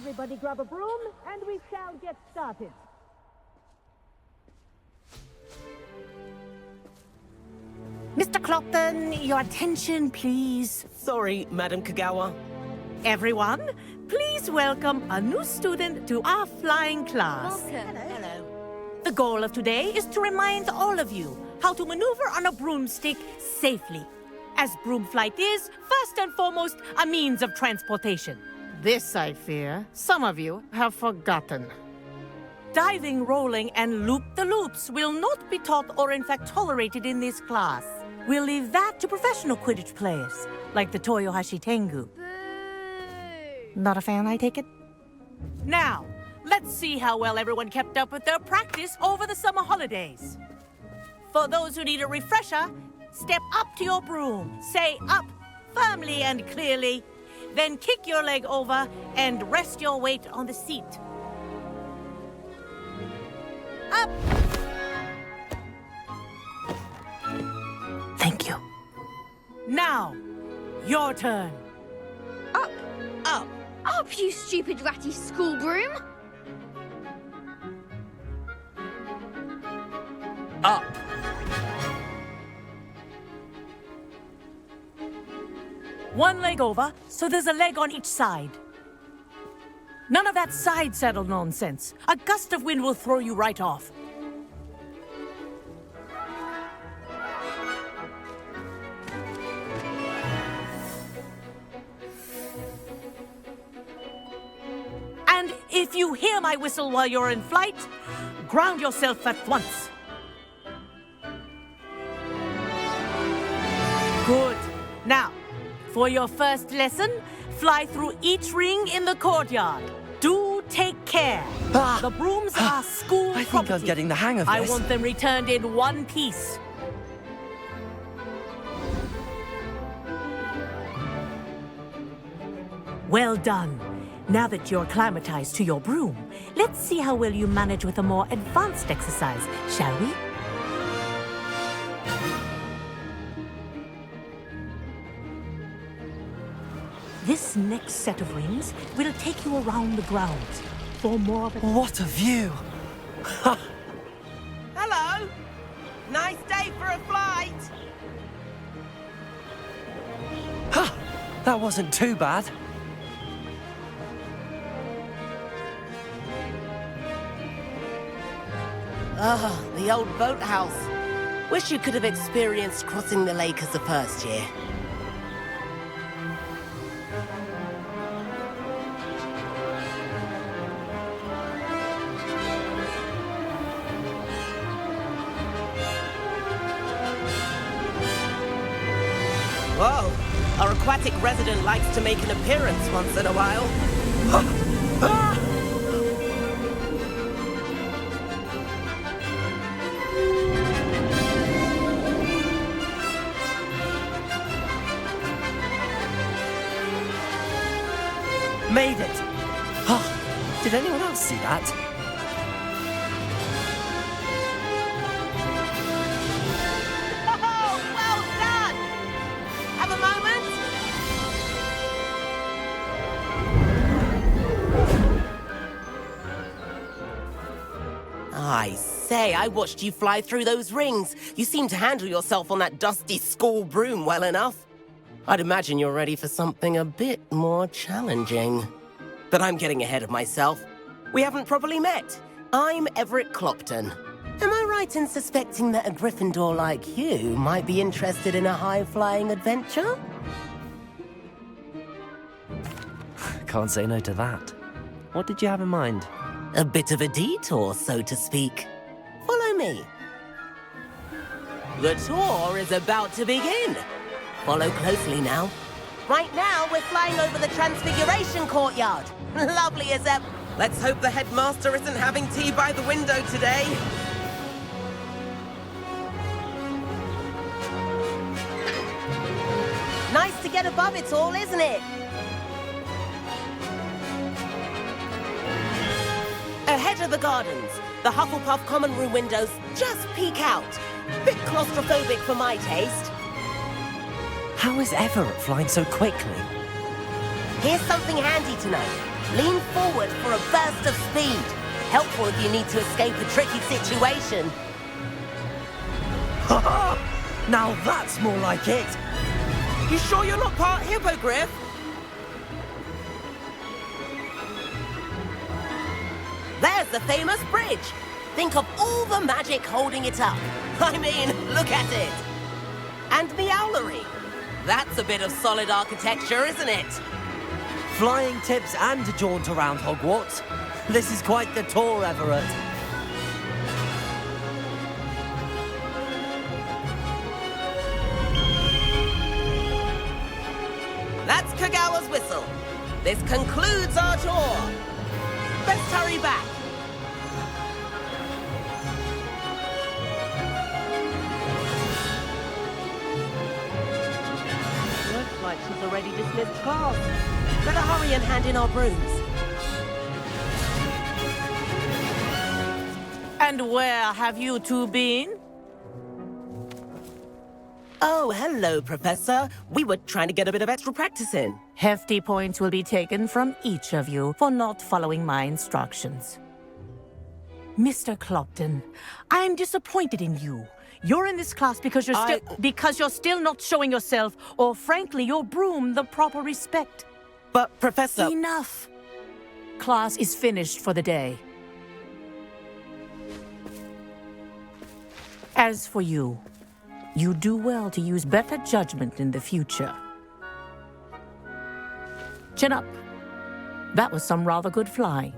Everybody grab a broom, and we shall get started. Mr. Clopton, your attention, please. Sorry, Madam Kagawa. Everyone, please welcome a new student to our flying class. Welcome. Hello. The goal of today is to remind all of you how to maneuver on a broomstick safely, as broom flight is, first and foremost, a means of transportation. This, I fear, some of you have forgotten. Diving, rolling, and loop-the-loops will not be taught or in fact tolerated in this class. We'll leave that to professional Quidditch players, like the Toyohashi Tengu. Boo! Not a fan, I take it? Now, let's see how well everyone kept up with their practice over the summer holidays. For those who need a refresher, step up to your broom, say up firmly and clearly, then kick your leg over and rest your weight on the seat. Up! Thank you. Now, your turn. Up! Up! Up, you stupid ratty school broom! Up! One leg over, so there's a leg on each side. None of that side saddle nonsense. A gust of wind will throw you right off. And if you hear my whistle while you're in flight, ground yourself at once. Good. Now, for your first lesson, fly through each ring in the courtyard. Do take care. The brooms are school I think property. I'm getting the hang of this. I want them returned in one piece. Well done. Now that you're acclimatized to your broom, let's see how well you manage with a more advanced exercise, shall we? This next set of rings will take you around the grounds for more of a... What a view! Hello! Nice day for a flight! Ha! That wasn't too bad. Ah, the old boathouse. Wish you could have experienced crossing the lake as a first year. Whoa, our aquatic resident likes to make an appearance once in a while. Made it! Oh, did anyone else see that? Oh, well done! Have a moment? I say, I watched you fly through those rings. You seem to handle yourself on that dusty school broom well enough. I'd imagine you're ready for something a bit more challenging. But I'm getting ahead of myself. We haven't properly met. I'm Everett Clopton. Am I right in suspecting that a Gryffindor like you might be interested in a high-flying adventure? Can't say no to that. What did you have in mind? A bit of a detour, so to speak. Follow me. The tour is about to begin. Follow closely now. Right now, we're flying over the Transfiguration Courtyard. Lovely as ever. Let's hope the headmaster isn't having tea by the window today. Nice to get above it all, isn't it? Ahead of the gardens, the Hufflepuff common room windows just peek out. Bit claustrophobic for my taste. How is Everett flying so quickly? Here's something handy to know. Lean forward for a burst of speed. Helpful if you need to escape a tricky situation. Now that's more like it! You sure you're not part hippogriff? There's the famous bridge. Think of all the magic holding it up. I mean, look at it. And the owlery. That's a bit of solid architecture, isn't it? Flying tips and a jaunt around Hogwarts. This is quite the tour, Everett. That's Kagawa's whistle. This concludes our tour. Let's hurry back. Looks like she's already dismissed class. Better hurry and hand in our brooms. And where have you two been? Oh, hello, Professor. We were trying to get a bit of extra practice in. Hefty points will be taken from each of you for not following my instructions. Mr. Clopton, I'm disappointed in you. You're in this class because you're still not showing yourself, or frankly, your broom the proper respect. But, Professor... Enough. Class is finished for the day. As for you, you do well to use better judgment in the future. Chin up. That was some rather good flying.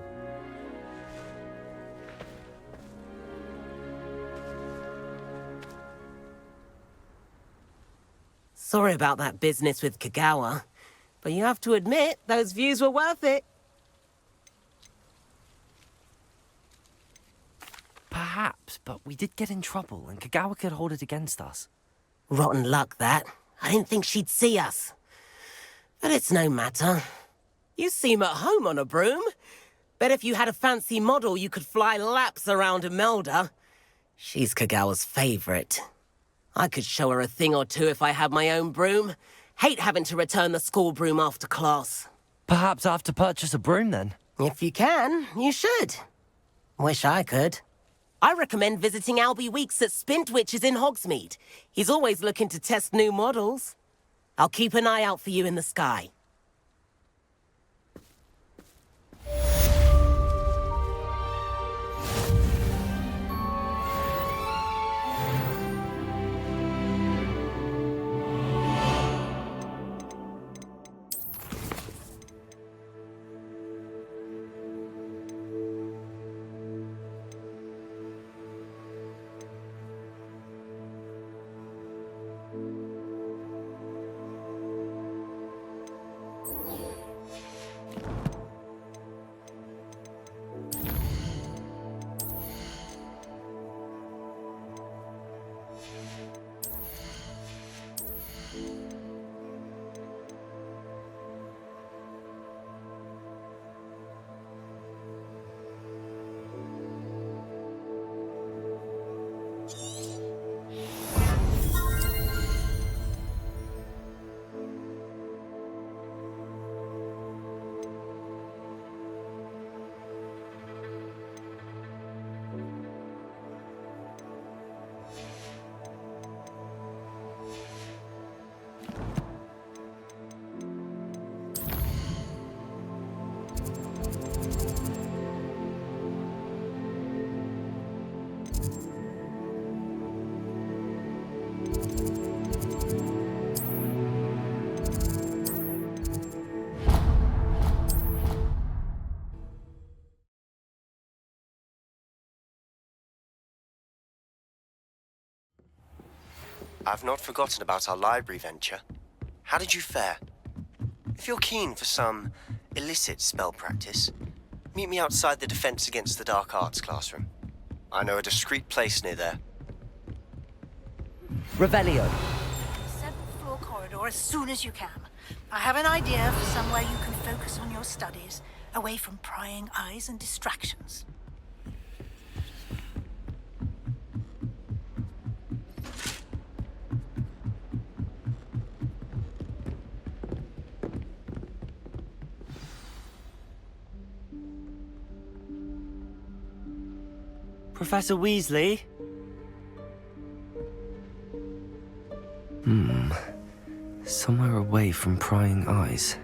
Sorry about that business with Kagawa, but you have to admit, those views were worth it. Perhaps, but we did get in trouble, and Kagawa could hold it against us. Rotten luck, that. I didn't think she'd see us. But it's no matter. You seem at home on a broom. Bet if you had a fancy model, you could fly laps around Imelda. She's Kagawa's favorite. I could show her a thing or two if I had my own broom. Hate having to return the school broom after class. Perhaps I have to purchase a broom, then? If you can, you should. Wish I could. I recommend visiting Albie Weeks at Spintwitches in Hogsmeade. He's always looking to test new models. I'll keep an eye out for you in the sky. I've not forgotten about our library venture. How did you fare? If you're keen for some illicit spell practice, meet me outside the Defense Against the Dark Arts classroom. I know a discreet place near there. Revelio. 7th floor corridor as soon as you can. I have an idea for somewhere you can focus on your studies, away from prying eyes and distractions. Professor Weasley? Somewhere away from prying eyes.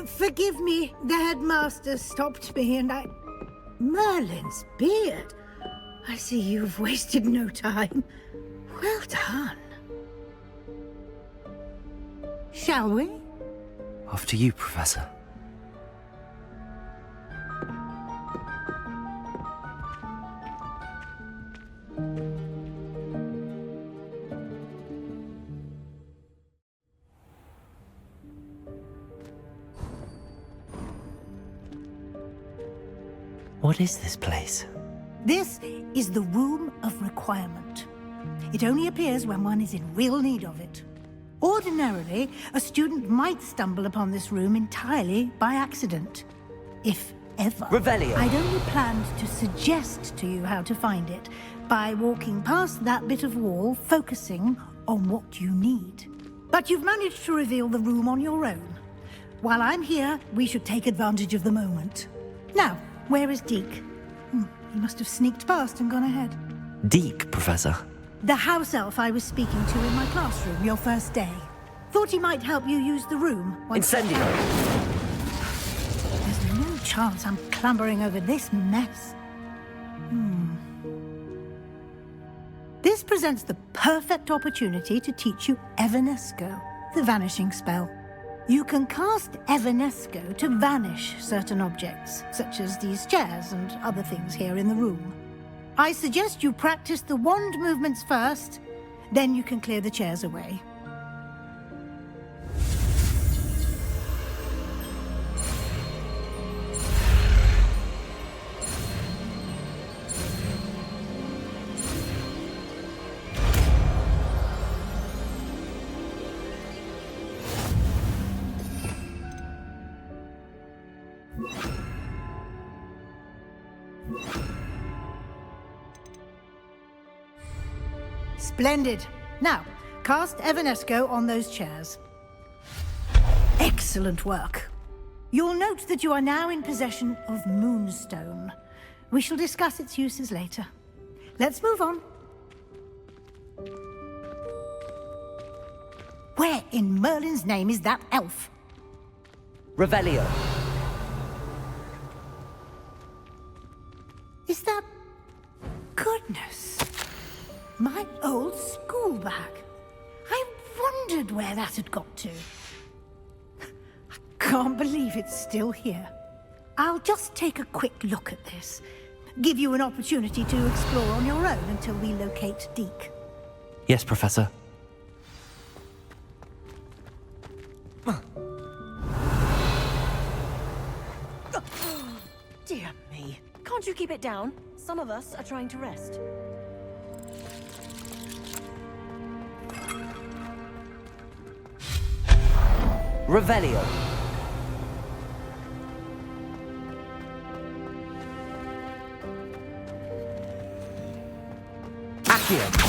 Forgive me, the headmaster stopped me and I... Merlin's beard. I see you've wasted no time. Well done. Shall we? After you, Professor. What is this place? This is the Room of Requirement. It only appears when one is in real need of it. Ordinarily, a student might stumble upon this room entirely by accident. If ever. Revelio. I'd only planned to suggest to you how to find it by walking past that bit of wall, focusing on what you need. But you've managed to reveal the room on your own. While I'm here, we should take advantage of the moment. Now, where is Deke? He must have sneaked past and gone ahead. Deke, Professor. The house elf I was speaking to in my classroom your first day. Thought he might help you use the room. Incendio! There's no chance I'm clambering over this mess. This presents the perfect opportunity to teach you Evanesco, the vanishing spell. You can cast Evanesco to vanish certain objects, such as these chairs and other things here in the room. I suggest you practice the wand movements first, then you can clear the chairs away. Splendid. Now, cast Evanesco on those chairs. Excellent work. You'll note that you are now in possession of Moonstone. We shall discuss its uses later. Let's move on. Where in Merlin's name is that elf? Revelio. Is that... Goodness. My old school bag. I wondered where that had got to. I can't believe it's still here. I'll just take a quick look at this. Give you an opportunity to explore on your own until we locate Deke. Yes, Professor. Dear me. Can't you keep it down? Some of us are trying to rest. Revelio. Accio.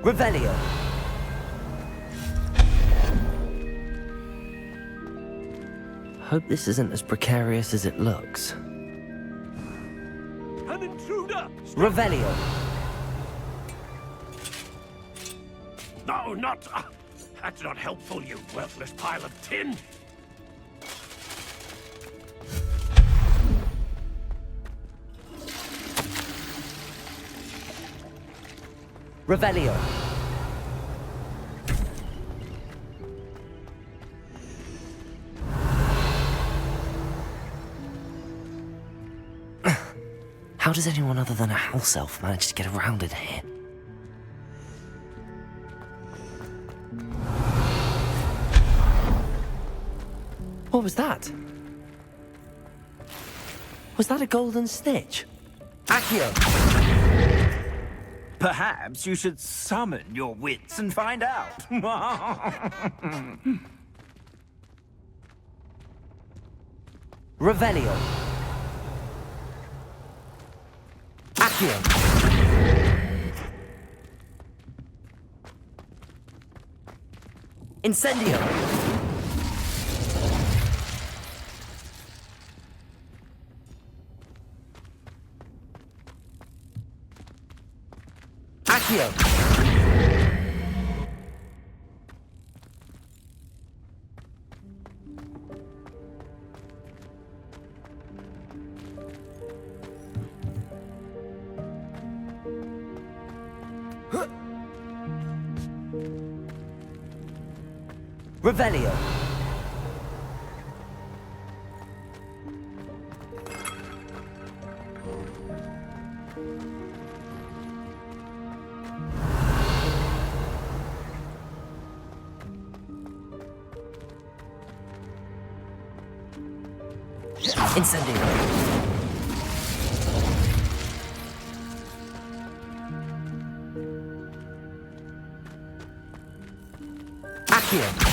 Revelio. Hope this isn't as precarious as it looks. An intruder! Revelio. No, not... that's not helpful, you worthless pile of tin. Revelio. How does anyone other than a house elf manage to get around in here? What was that? Was that a golden snitch? Accio! Perhaps you should summon your wits and find out. Revelio. Accio. Incendio. Accio. Revelio. Incendio. Accio.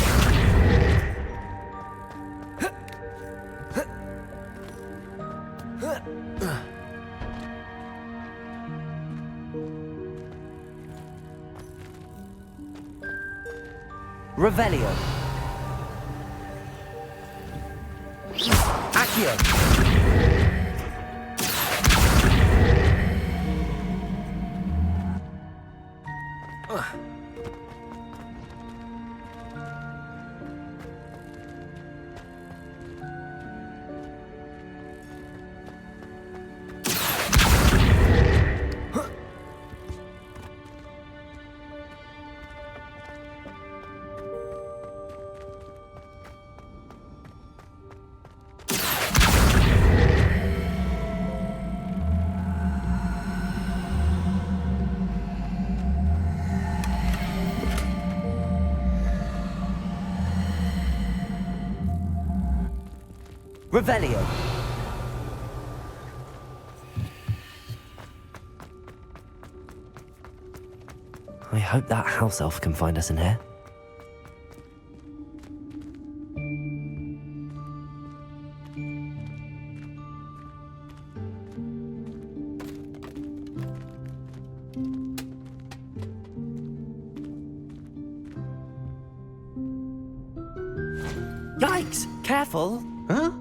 Revelio. Accio. Revelio. I hope that house elf can find us in here. Yikes! Careful! Huh?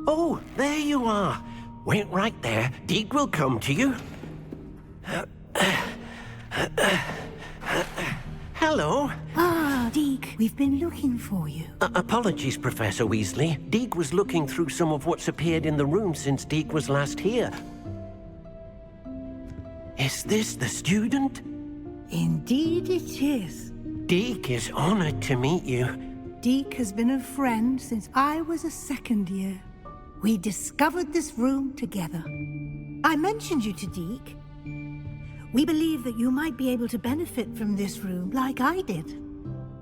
Oh, there you are. Wait right there. Deek will come to you. Hello. Ah, Deek, we've been looking for you. Apologies, Professor Weasley. Deek was looking through some of what's appeared in the room since Deek was last here. Is this the student? Indeed it is. Deek is honored to meet you. Deek has been a friend since I was a second year. We discovered this room together. I mentioned you to Deek. We believe that you might be able to benefit from this room like I did.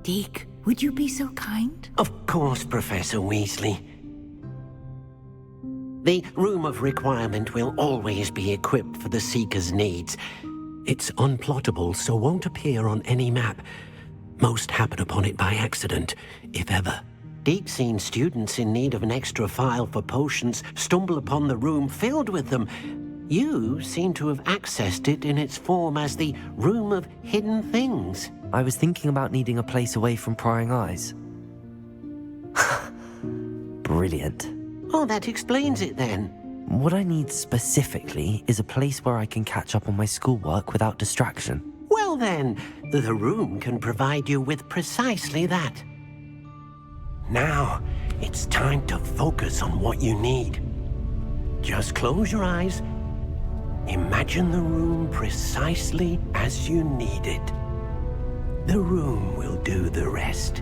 Deek, would you be so kind? Of course, Professor Weasley. The Room of Requirement will always be equipped for the Seeker's needs. It's unplottable, so won't appear on any map. Most happen upon it by accident, if ever. Deek's seen students in need of an extra file for potions stumble upon the room filled with them. You seem to have accessed it in its form as the Room of Hidden Things. I was thinking about needing a place away from prying eyes. Brilliant. Oh, that explains it then. What I need specifically is a place where I can catch up on my schoolwork without distraction. Well Well then, the room can provide you with precisely that. Now, it's time to focus on what you need. Just close your eyes. Imagine the room precisely as you need it. The room will do the rest.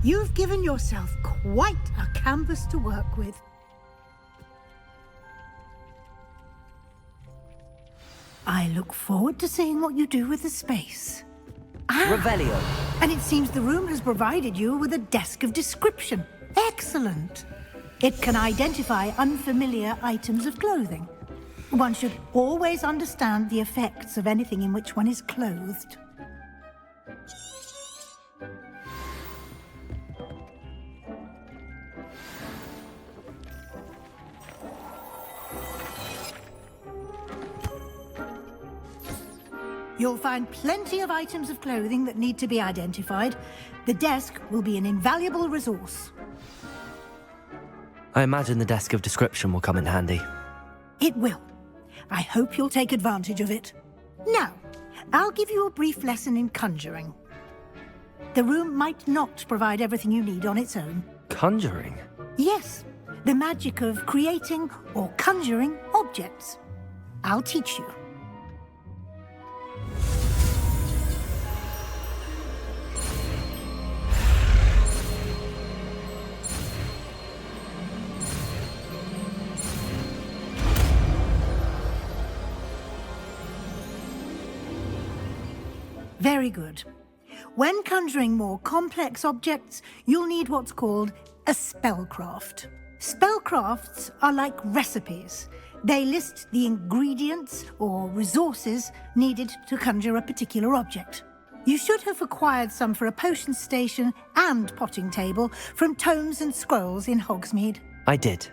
You've given yourself quite a canvas to work with. I look forward to seeing what you do with the space. Revelio. And it seems the room has provided you with a desk of description. Excellent. It can identify unfamiliar items of clothing. One should always understand the effects of anything in which one is clothed. You'll find plenty of items of clothing that need to be identified. The desk will be an invaluable resource. I imagine the desk of description will come in handy. It will. I hope you'll take advantage of it. Now, I'll give you a brief lesson in conjuring. The room might not provide everything you need on its own. Conjuring? Yes, the magic of creating or conjuring objects. I'll teach you. Very good. When conjuring more complex objects, you'll need what's called a spellcraft. Spellcrafts are like recipes. They list the ingredients or resources needed to conjure a particular object. You should have acquired some for a potion station and potting table from tomes and scrolls in Hogsmeade. I did.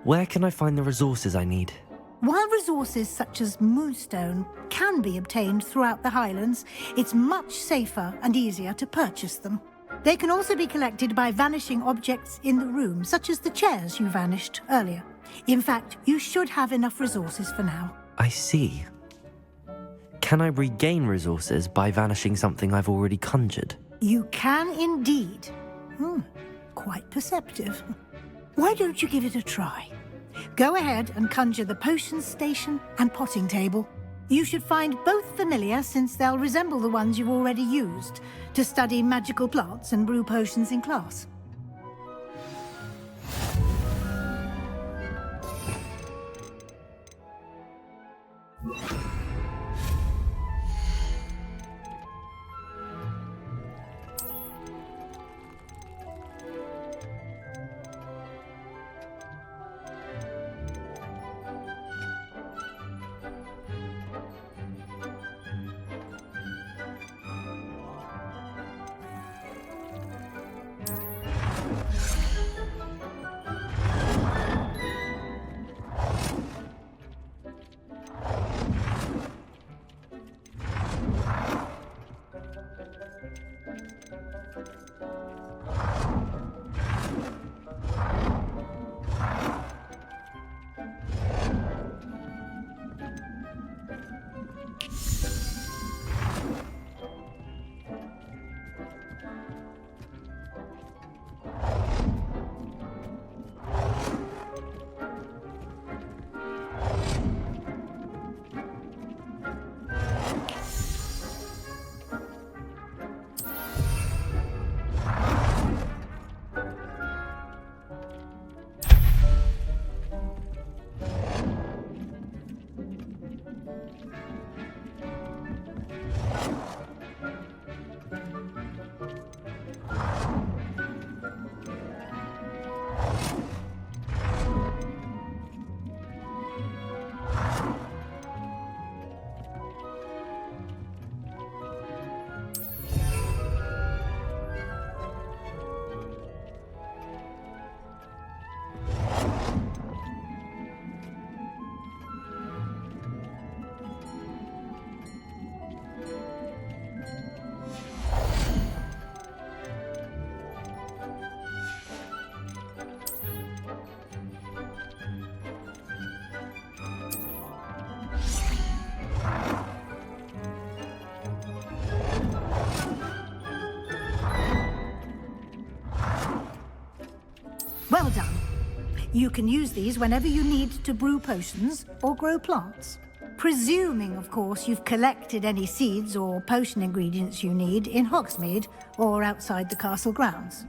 Where can I find the resources I need? While resources such as moonstone can be obtained throughout the Highlands, it's much safer and easier to purchase them. They can also be collected by vanishing objects in the room, such as the chairs you vanished earlier. In fact, you should have enough resources for now. I see. Can I regain resources by vanishing something I've already conjured? You can indeed. Quite perceptive. Why don't you give it a try? Go ahead and conjure the potion station and potting table. You should find both familiar, since they'll resemble the ones you've already used to study magical plants and brew potions in class. Well done. You can use these whenever you need to brew potions or grow plants. Presuming, of course, you've collected any seeds or potion ingredients you need in Hogsmeade or outside the castle grounds.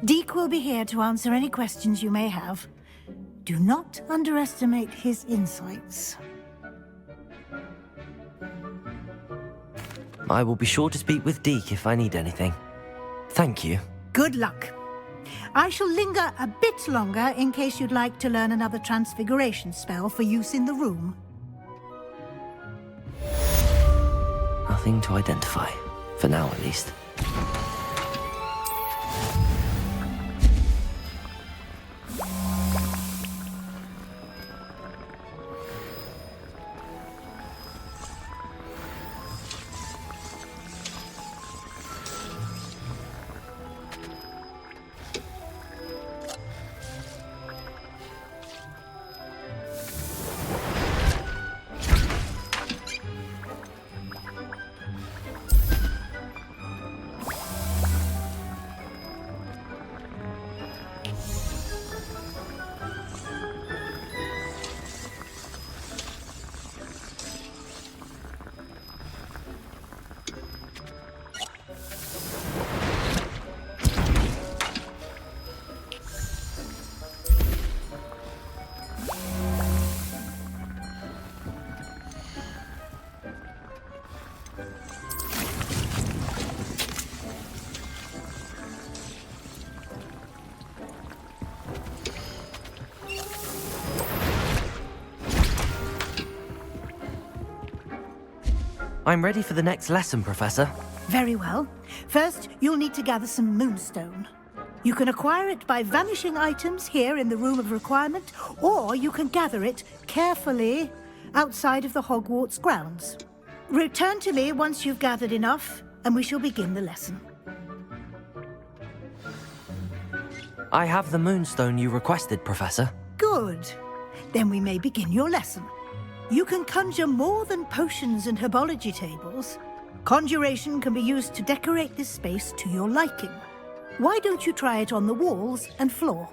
Deke will be here to answer any questions you may have. Do not underestimate his insights. I will be sure to speak with Deke if I need anything. Thank you. Good luck. I shall linger a bit longer in case you'd like to learn another transfiguration spell for use in the room. Nothing to identify. For now, at least. I'm ready for the next lesson, Professor. Very well. First, you'll need to gather some moonstone. You can acquire it by vanishing items here in the Room of Requirement, or you can gather it carefully outside of the Hogwarts grounds. Return to me once you've gathered enough, and we shall begin the lesson. I have the moonstone you requested, Professor. Good. Then we may begin your lesson. You can conjure more than potions and herbology tables. Conjuration can be used to decorate this space to your liking. Why don't you try it on the walls and floor?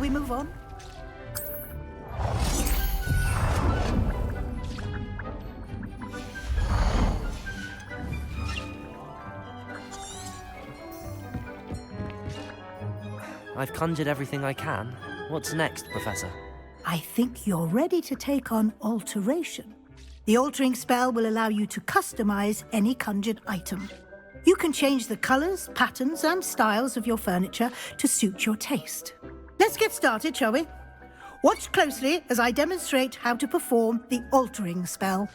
we move on? I've conjured everything I can. What's next, Professor? I think you're ready to take on alteration. The altering spell will allow you to customize any conjured item. You can change the colors, patterns, and styles of your furniture to suit your taste. Let's get started, shall we? Watch closely as I demonstrate how to perform the altering spell.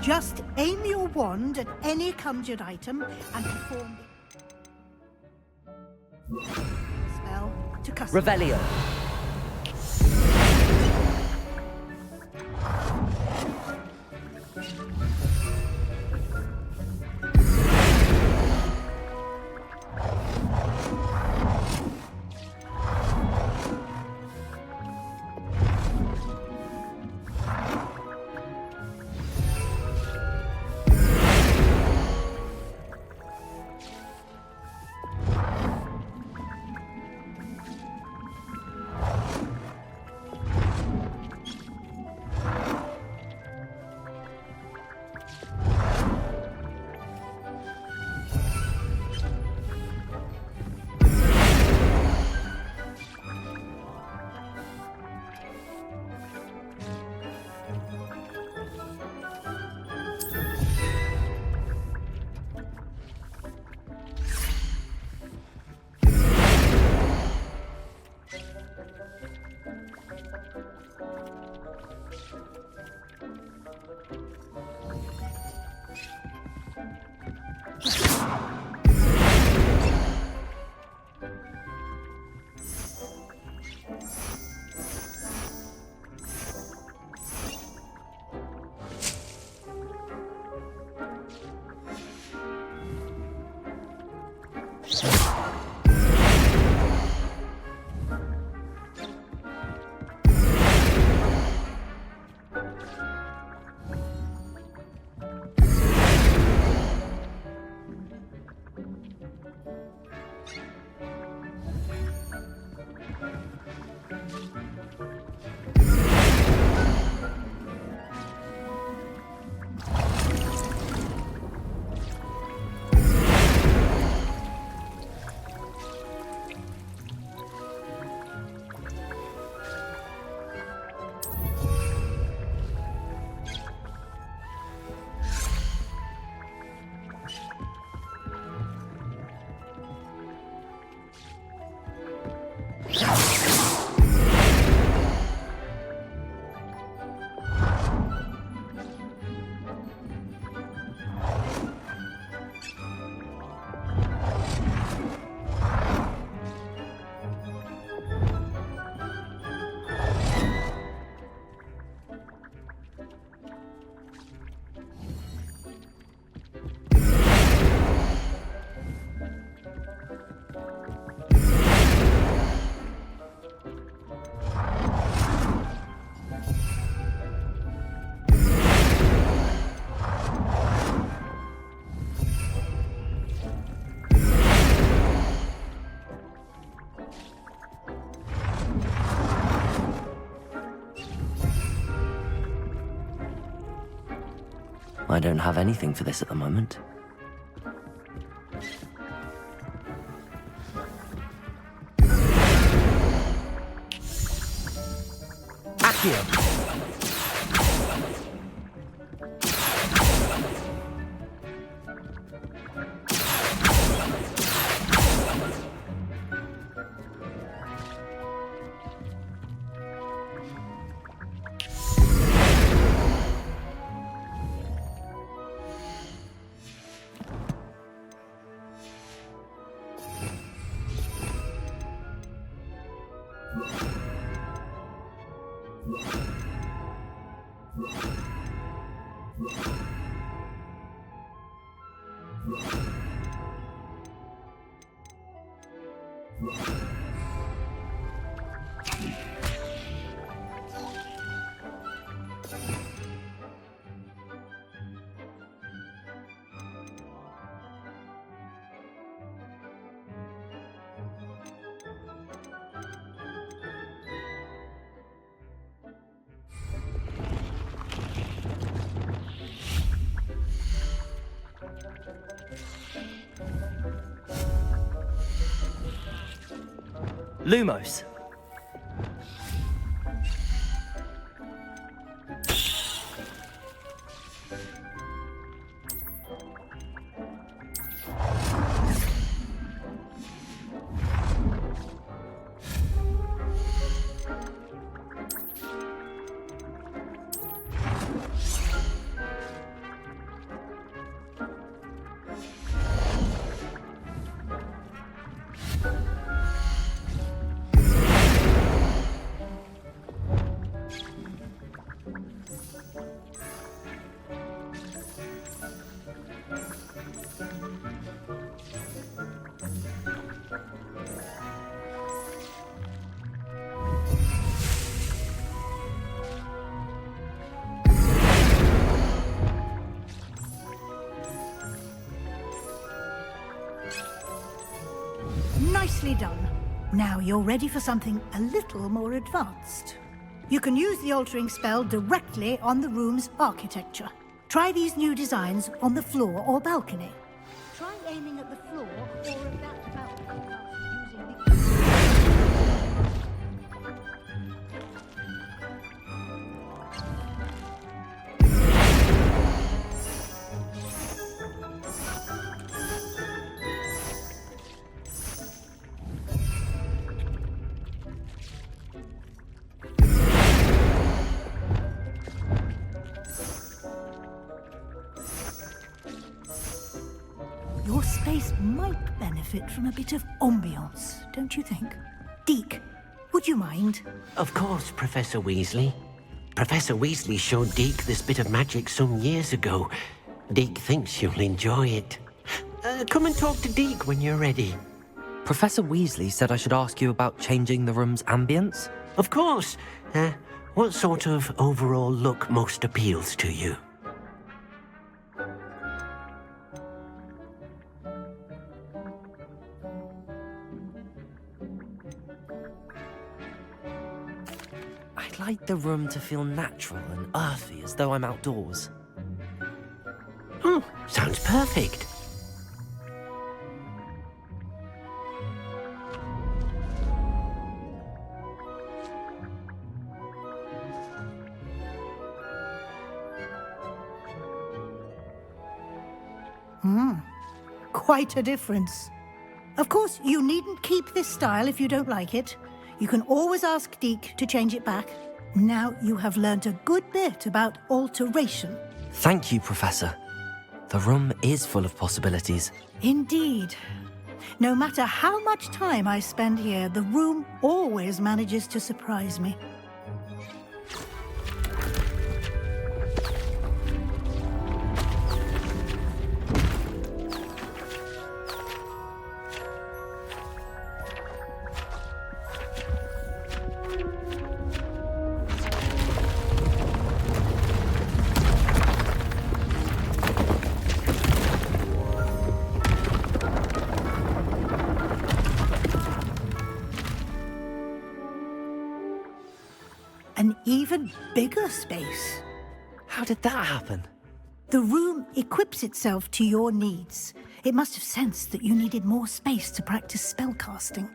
Just aim your wand at any conjured item and perform the spell to customize. Revelio. I don't have anything for this at the moment. Accio! Lumos. Nicely done. Now you're ready for something a little more advanced. You can use the altering spell directly on the room's architecture. Try these new designs on the floor or balcony. Try aiming at the floor or at that balcony using the... Your space might benefit from a bit of ambiance, don't you think? Deke, would you mind? Of course, Professor Weasley. Professor Weasley showed Deke this bit of magic some years ago. Deke thinks you'll enjoy it. Come and talk to Deke when you're ready. Professor Weasley said I should ask you about changing the room's ambience. Of course. What sort of overall look most appeals to you? I'd like the room to feel natural and earthy, as though I'm outdoors. Oh, sounds perfect. Quite a difference. Of course, you needn't keep this style if you don't like it. You can always ask Deke to change it back. Now you have learnt a good bit about alteration. Thank you, Professor. The room is full of possibilities. Indeed. No matter how much time I spend here, the room always manages to surprise me. An even bigger space. How did that happen? The room equips itself to your needs. It must have sensed that you needed more space to practice spellcasting.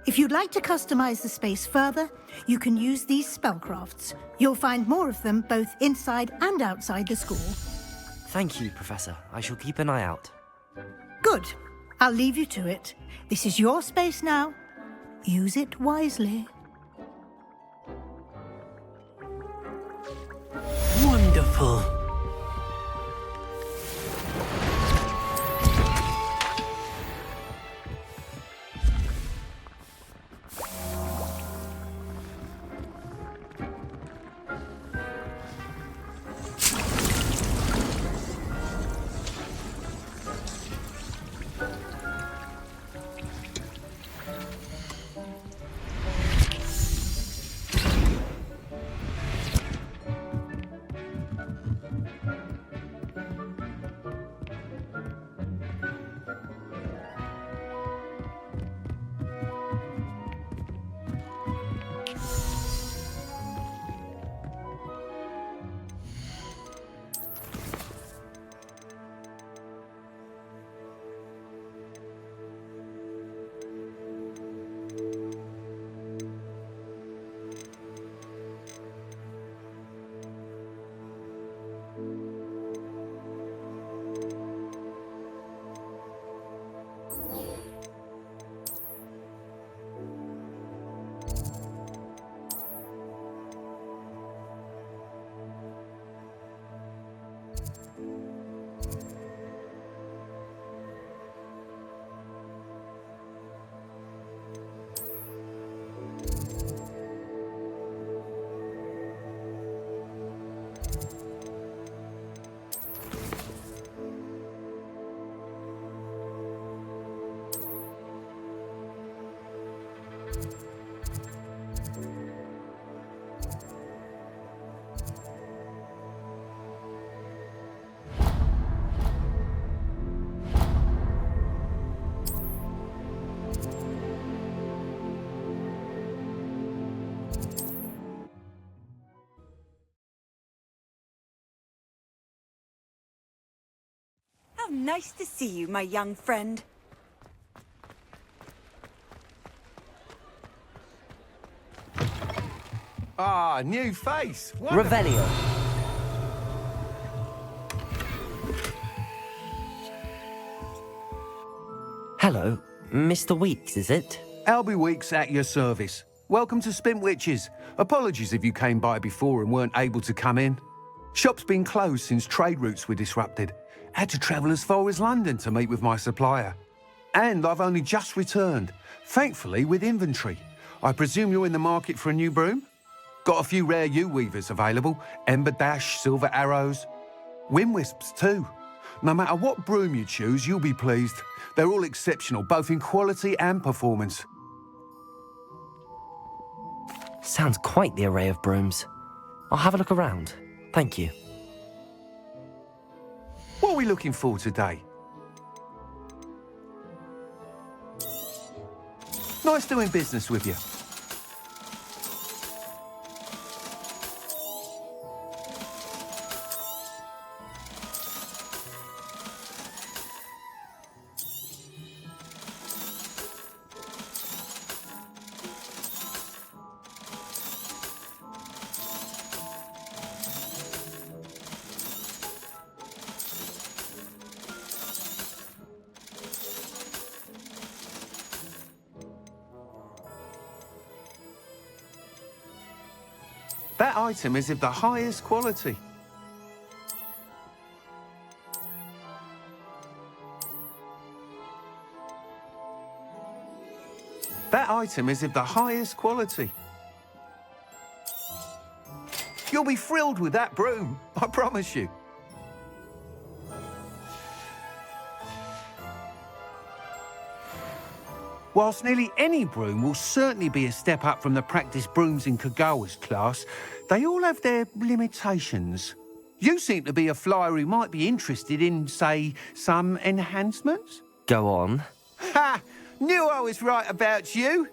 If you'd like to customize the space further, you can use these spellcrafts. You'll find more of them both inside and outside the school. Thank you, Professor. I shall keep an eye out. Good. I'll leave you to it. This is your space now. Use it wisely. Wonderful. How nice to see you, my young friend. Ah, new face. Revelio. Hello, Mr. Weeks, is it? Albie Weeks at your service. Welcome to Spintwitches. Apologies if you came by before and weren't able to come in. Shop's been closed since trade routes were disrupted. Had to travel as far as London to meet with my supplier. And I've only just returned, thankfully with inventory. I presume you're in the market for a new broom? Got a few rare U-weavers available. Ember Dash, Silver Arrows. Wind Wisps too. No matter what broom you choose, you'll be pleased. They're all exceptional, both in quality and performance. Sounds quite the array of brooms. I'll have a look around. Thank you. What are we looking for today? Nice doing business with you. That item is of the highest quality. That item is of the highest quality. You'll be thrilled with that broom, I promise you. Whilst nearly any broom will certainly be a step up from the practice brooms in Kagawa's class, they all have their limitations. You seem to be a flyer who might be interested in, say, some enhancements? Go on. Ha! Knew I was right about you.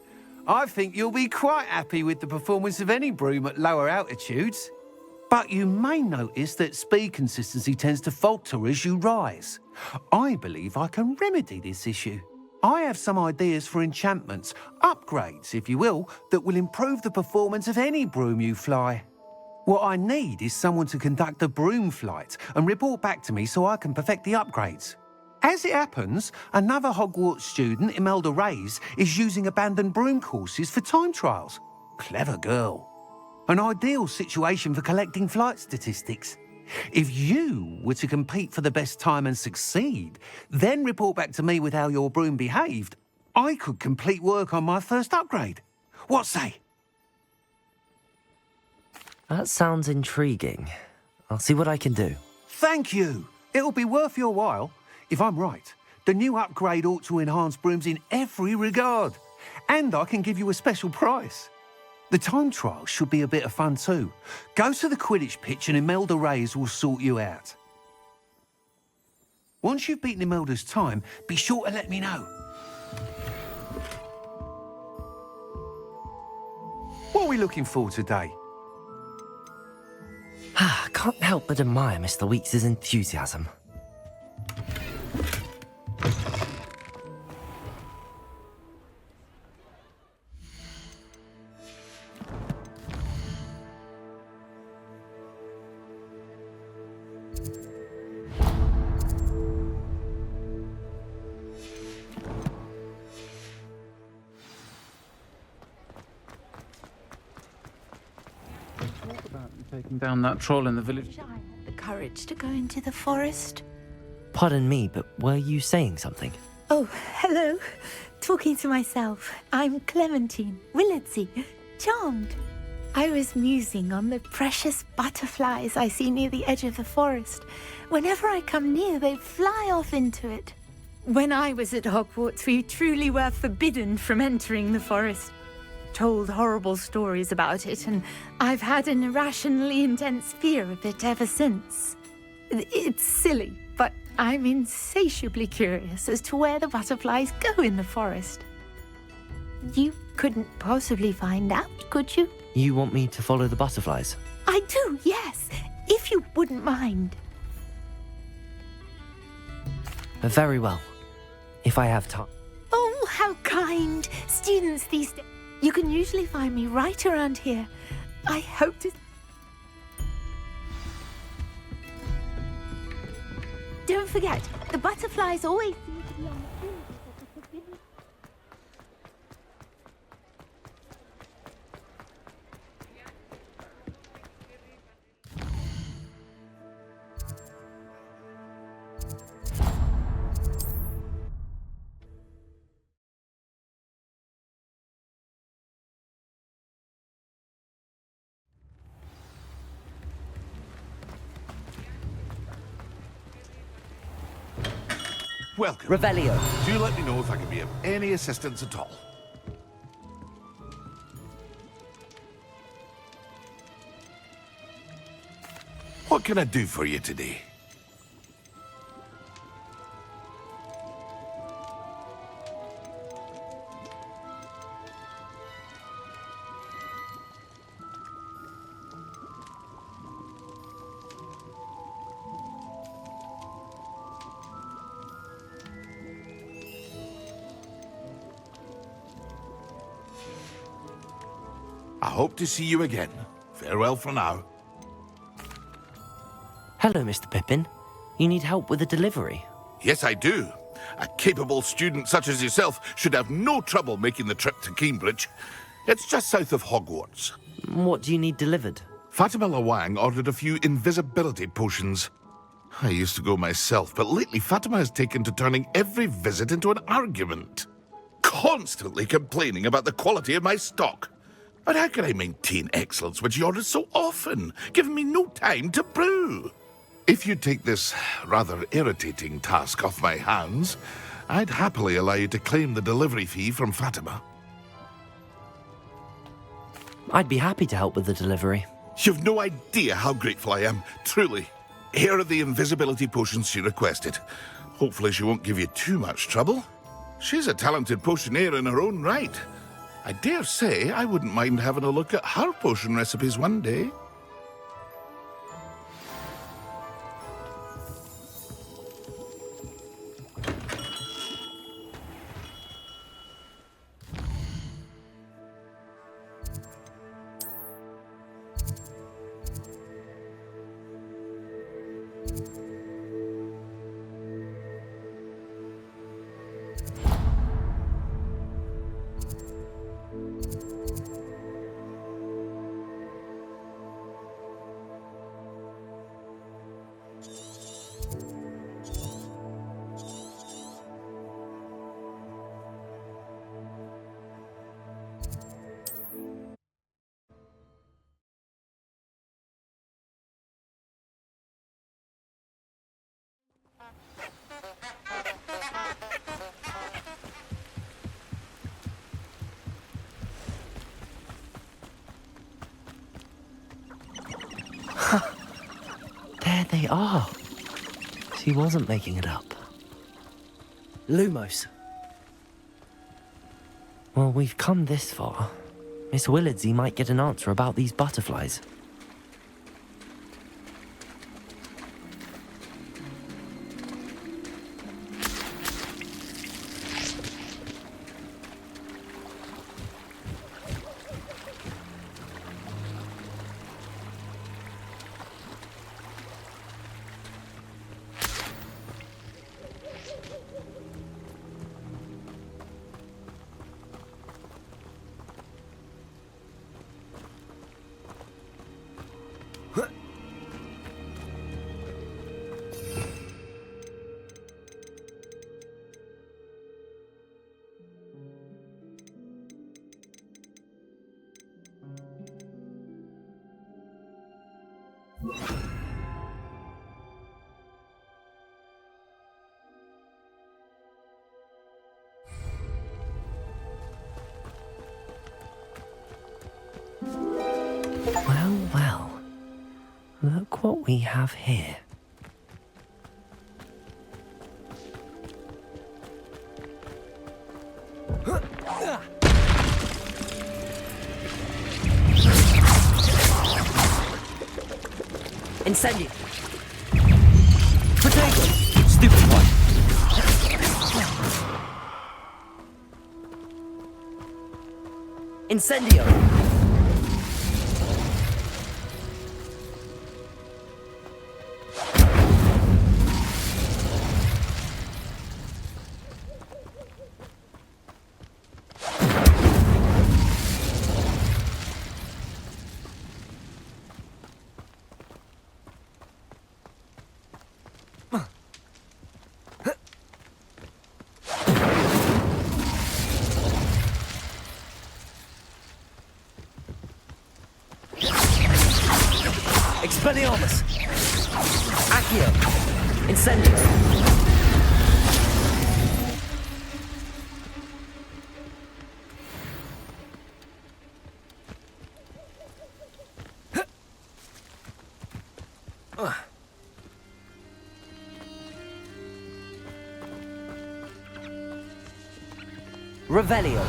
I think you'll be quite happy with the performance of any broom at lower altitudes. But you may notice that speed consistency tends to falter as you rise. I believe I can remedy this issue. I have some ideas for enchantments, upgrades, if you will, that will improve the performance of any broom you fly. What I need is someone to conduct a broom flight and report back to me so I can perfect the upgrades. As it happens, another Hogwarts student, Imelda Reyes, is using abandoned broom courses for time trials. Clever girl. An ideal situation for collecting flight statistics. If you were to compete for the best time and succeed, then report back to me with how your broom behaved, I could complete work on my first upgrade. What say? That sounds intriguing. I'll see what I can do. Thank you. It'll be worth your while. If I'm right, the new upgrade ought to enhance brooms in every regard. And I can give you a special price. The time trial should be a bit of fun too. Go to the Quidditch pitch and Imelda Reyes will sort you out. Once you've beaten Imelda's time, be sure to let me know. What are we looking for today? I can't help but admire Mr. Weeks' enthusiasm. Taking down that troll in the village. I had the courage to go into the forest. Pardon me, but were you saying something? Oh, hello. Talking to myself. I'm Clementine Willardsey. Charmed. I was musing on the precious butterflies I see near the edge of the forest. Whenever I come near, they fly off into it. When I was at Hogwarts, we truly were forbidden from entering the forest. Told horrible stories about it, and I've had an irrationally intense fear of it ever since. It's silly, but I'm insatiably curious as to where the butterflies go in the forest. You couldn't possibly find out, could you? You want me to follow the butterflies? I do, yes, if you wouldn't mind. Very well. If I have time. Oh, how kind. Students these days. You can usually find me right around here. I hope to... Don't forget, the butterflies always seem to be on the field. Welcome. Revelio. Do let me know if I can be of any assistance at all. What can I do for you today? I hope to see you again. Farewell for now. Hello, Mr. Pippin. You need help with a delivery? Yes, I do. A capable student such as yourself should have no trouble making the trip to Cambridge. It's just south of Hogwarts. What do you need delivered? Fatima Lawang ordered a few invisibility potions. I used to go myself, but lately Fatima has taken to turning every visit into an argument. Constantly complaining about the quality of my stock. But how can I maintain excellence when she orders so often, giving me no time to brew? If you take this rather irritating task off my hands, I'd happily allow you to claim the delivery fee from Fatima. I'd be happy to help with the delivery. You've no idea how grateful I am, truly. Here are the invisibility potions she requested. Hopefully she won't give you too much trouble. She's a talented potioneer in her own right. I dare say I wouldn't mind having a look at her potion recipes one day. There they are. She wasn't making it up. Lumos. Well, we've come this far. Miss Willardsey might get an answer about these butterflies. Well, well. Look what we have here. Incendio! Potato! Stupid one! Incendio! Expelliarmus! Accio! Incendio! Revelio!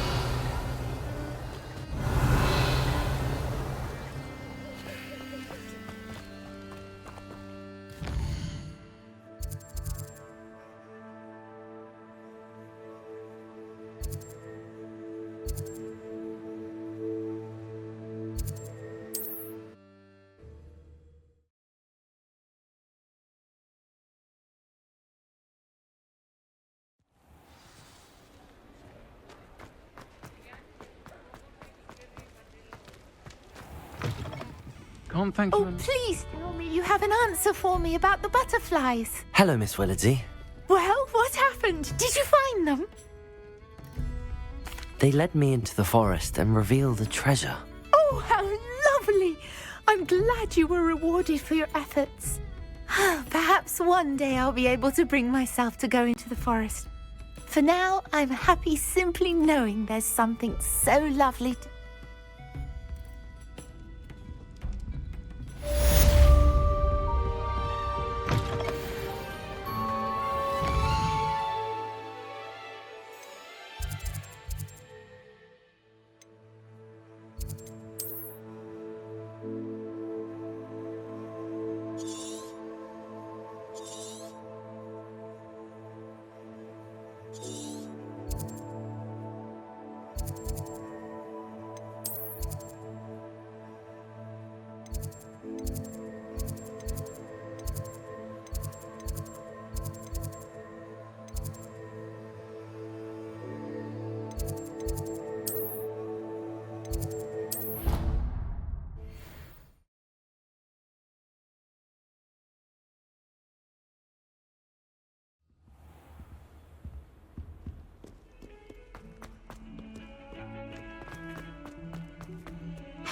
Can't thank you. Oh, please tell me you have an answer for me about the butterflies. Hello, Miss Willardsey. Well, what happened? Did you find them? They led me into the forest and revealed a treasure. Oh, how lovely! I'm glad you were rewarded for your efforts. Perhaps one day I'll be able to bring myself to go into the forest. For now, I'm happy simply knowing there's something so lovely to...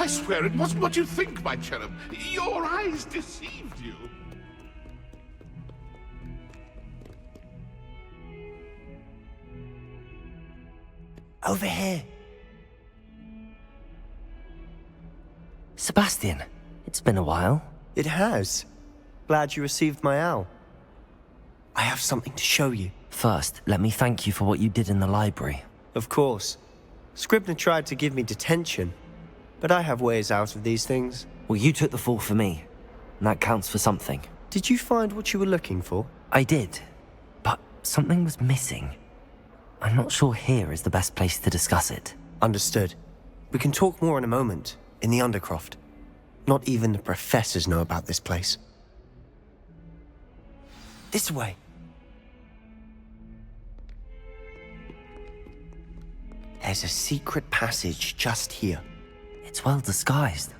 I swear it wasn't what you think, my cherub. Your eyes deceived you. Over here. Sebastian, it's been a while. It has. Glad you received my owl. I have something to show you. First, let me thank you for what you did in the library. Of course. Scribner tried to give me detention, but I have ways out of these things. Well, you took the fall for me, and that counts for something. Did you find what you were looking for? I did, but something was missing. I'm not sure here is the best place to discuss it. Understood. We can talk more in a moment, in the Undercroft. Not even the professors know about this place. This way. There's a secret passage just here. It's well disguised.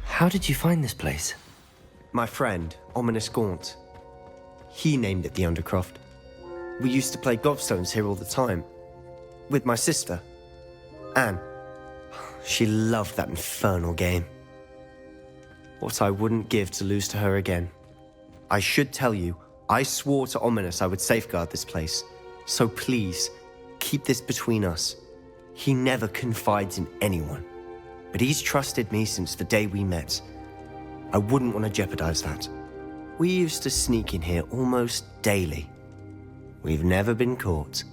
How did you find this place? My friend, Ominous Gaunt. He named it the Undercroft. We used to play gobstones here all the time. With my sister, Anne. She loved that infernal game. What I wouldn't give to lose to her again. I should tell you, I swore to Ominous I would safeguard this place. So please, keep this between us. He never confides in anyone. But he's trusted me since the day we met. I wouldn't want to jeopardize that. We used to sneak in here almost daily. We've never been caught.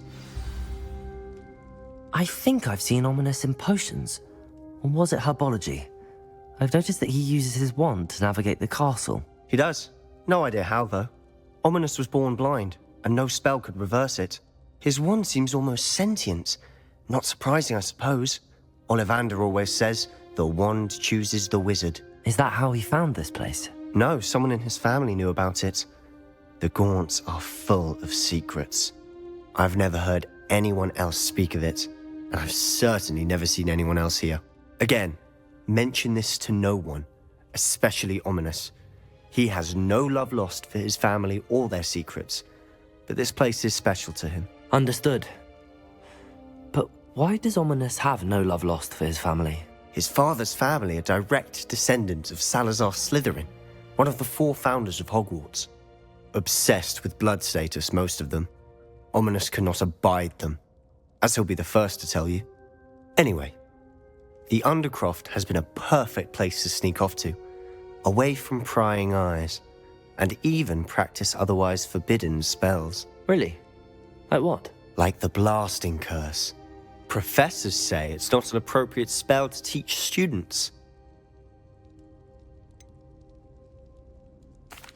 I think I've seen Ominous in potions. Or was it herbology? I've noticed that he uses his wand to navigate the castle. He does. No idea how, though. Ominous was born blind, and no spell could reverse it. His wand seems almost sentient. Not surprising, I suppose. Ollivander always says, the wand chooses the wizard. Is that how he found this place? No, someone in his family knew about it. The Gaunts are full of secrets. I've never heard anyone else speak of it, and I've certainly never seen anyone else here. Again, mention this to no one, especially Ominous. He has no love lost for his family or their secrets, but this place is special to him. Understood. But why does Ominous have no love lost for his family? His father's family are direct descendants of Salazar Slytherin, one of the 4 founders of Hogwarts. Obsessed with blood status, most of them. Ominous cannot abide them, as he'll be the first to tell you. Anyway, the Undercroft has been a perfect place to sneak off to, away from prying eyes, and even practice otherwise forbidden spells. Really? Like what? Like the Blasting Curse. Professors say it's not an appropriate spell to teach students.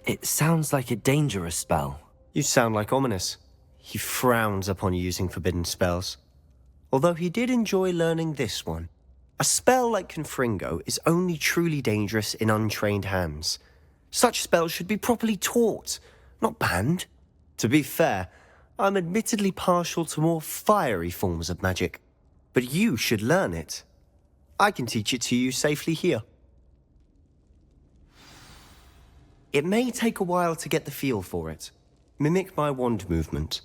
It sounds like a dangerous spell. You sound like Ominous. He frowns upon using forbidden spells. Although he did enjoy learning this one. A spell like Confringo is only truly dangerous in untrained hands. Such spells should be properly taught, not banned. To be fair, I'm admittedly partial to more fiery forms of magic. But you should learn it. I can teach it to you safely here. It may take a while to get the feel for it. Mimic my wand movement.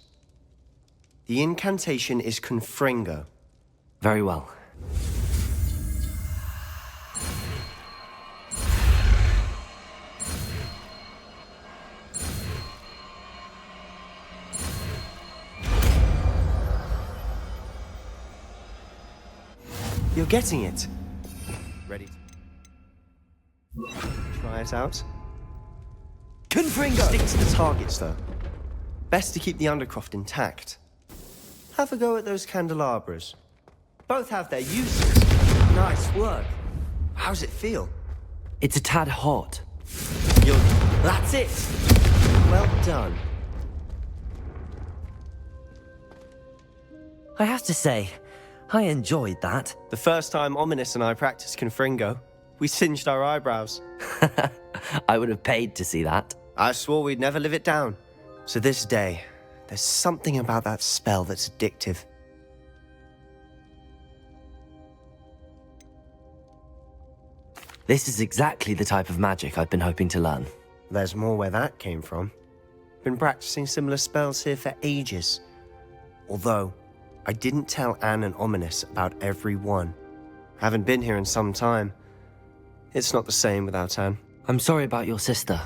The incantation is Confringo. Very well. You're getting it. Ready? Try it out. Confringo! Stick to the targets, though. Best to keep the Undercroft intact. Have a go at those candelabras. Both have their uses. Nice work. How's it feel? It's a tad hot. That's it! Well done. I have to say, I enjoyed that. The first time Ominous and I practiced Confringo, we singed our eyebrows. I would have paid to see that. I swore we'd never live it down. So this day, there's something about that spell that's addictive. This is exactly the type of magic I've been hoping to learn. There's more where that came from. Been practicing similar spells here for ages. Although, I didn't tell Anne and Ominous about every one. Haven't been here in some time. It's not the same without Anne. I'm sorry about your sister.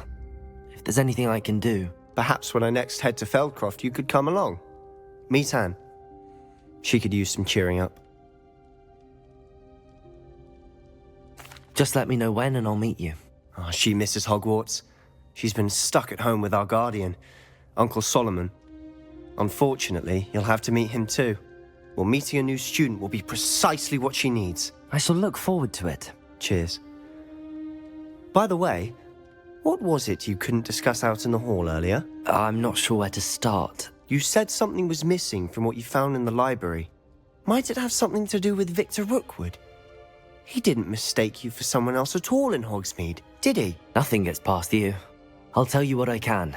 If there's anything I can do... Perhaps when I next head to Feldcroft, you could come along. Meet Anne. She could use some cheering up. Just let me know when and I'll meet you. Oh, she misses Hogwarts. She's been stuck at home with our guardian, Uncle Solomon. Unfortunately, you'll have to meet him too. Well, meeting a new student will be precisely what she needs. I shall look forward to it. Cheers. By the way, what was it you couldn't discuss out in the hall earlier? I'm not sure where to start. You said something was missing from what you found in the library. Might it have something to do with Victor Rookwood? He didn't mistake you for someone else at all in Hogsmeade, did he? Nothing gets past you. I'll tell you what I can.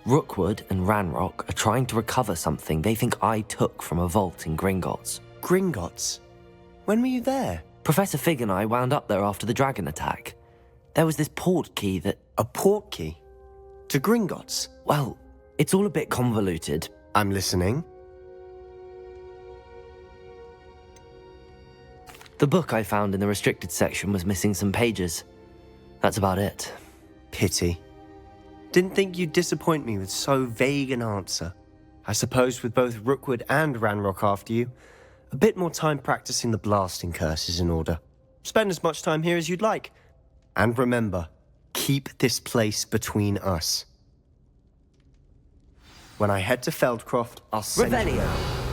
Rookwood and Ranrock are trying to recover something they think I took from a vault in Gringotts. Gringotts? When were you there? Professor Fig and I wound up there after the dragon attack. There was this port key that... A port key? To Gringotts? Well, it's all a bit convoluted. I'm listening. The book I found in the restricted section was missing some pages. That's about it. Pity. Didn't think you'd disappoint me with so vague an answer. I suppose with both Rookwood and Ranrock after you, a bit more time practicing the blasting curse is in order. Spend as much time here as you'd like. And remember, keep this place between us. When I head to Feldcroft, I'll send Revelio. you.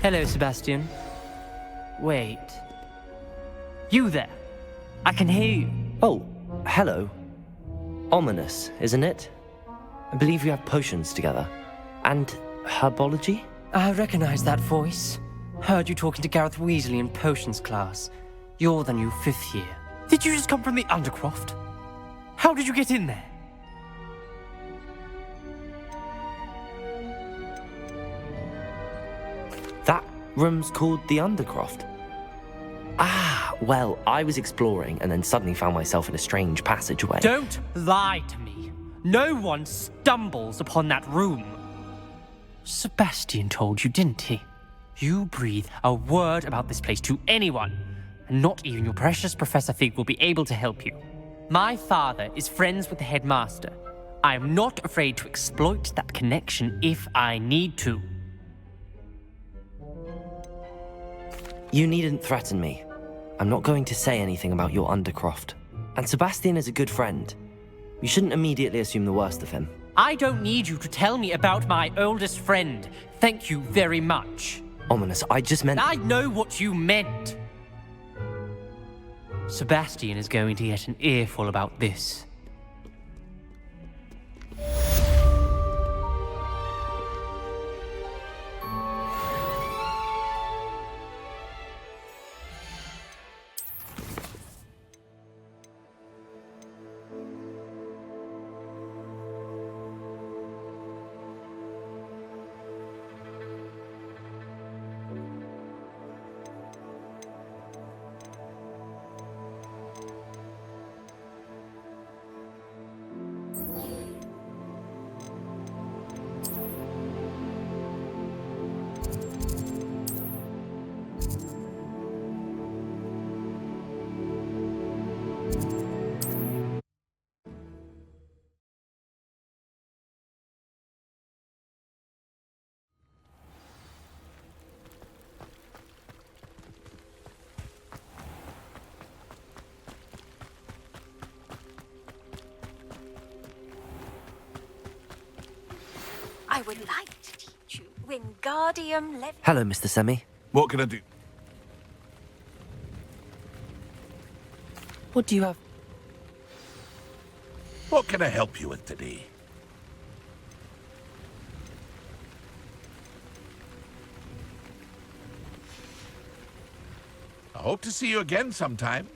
Hello, Sebastian. Wait. You there? I can hear you. Oh, hello. Ominous, isn't it? I believe we have potions together. And herbology? I recognize that voice. Heard you talking to Gareth Weasley in potions class. You're the new 5th year. Did you just come from the Undercroft? How did you get in there? That room's called the Undercroft. Ah, well, I was exploring and then suddenly found myself in a strange passageway. Don't lie to me. No one stumbles upon that room. Sebastian told you, didn't he? You breathe a word about this place to anyone, and not even your precious Professor Fig will be able to help you. My father is friends with the headmaster. I am not afraid to exploit that connection if I need to. You needn't threaten me. I'm not going to say anything about your Undercroft. And Sebastian is a good friend. You shouldn't immediately assume the worst of him. I don't need you to tell me about my oldest friend. Thank you very much. Ominous, I just meant... I know what you meant. Sebastian is going to get an earful about this. I would like to teach you Wingardium Leviosa. Hello, Mr. Semi. What can I do? What do you have? What can I help you with today? I hope to see you again sometime.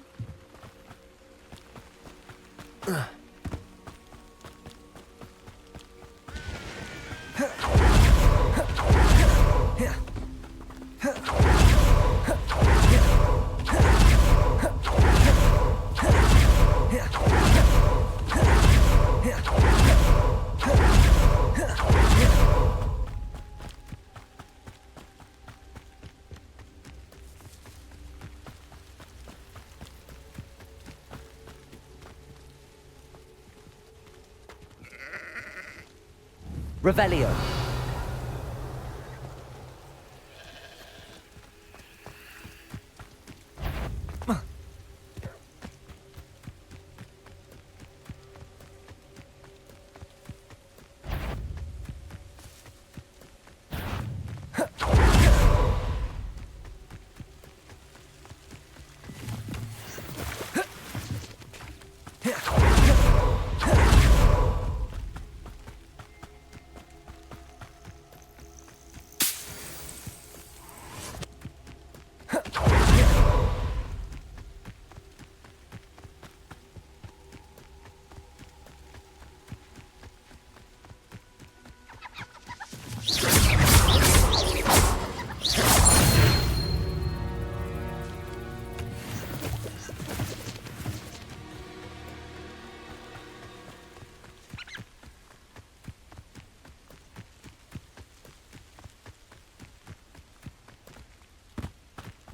Revelio.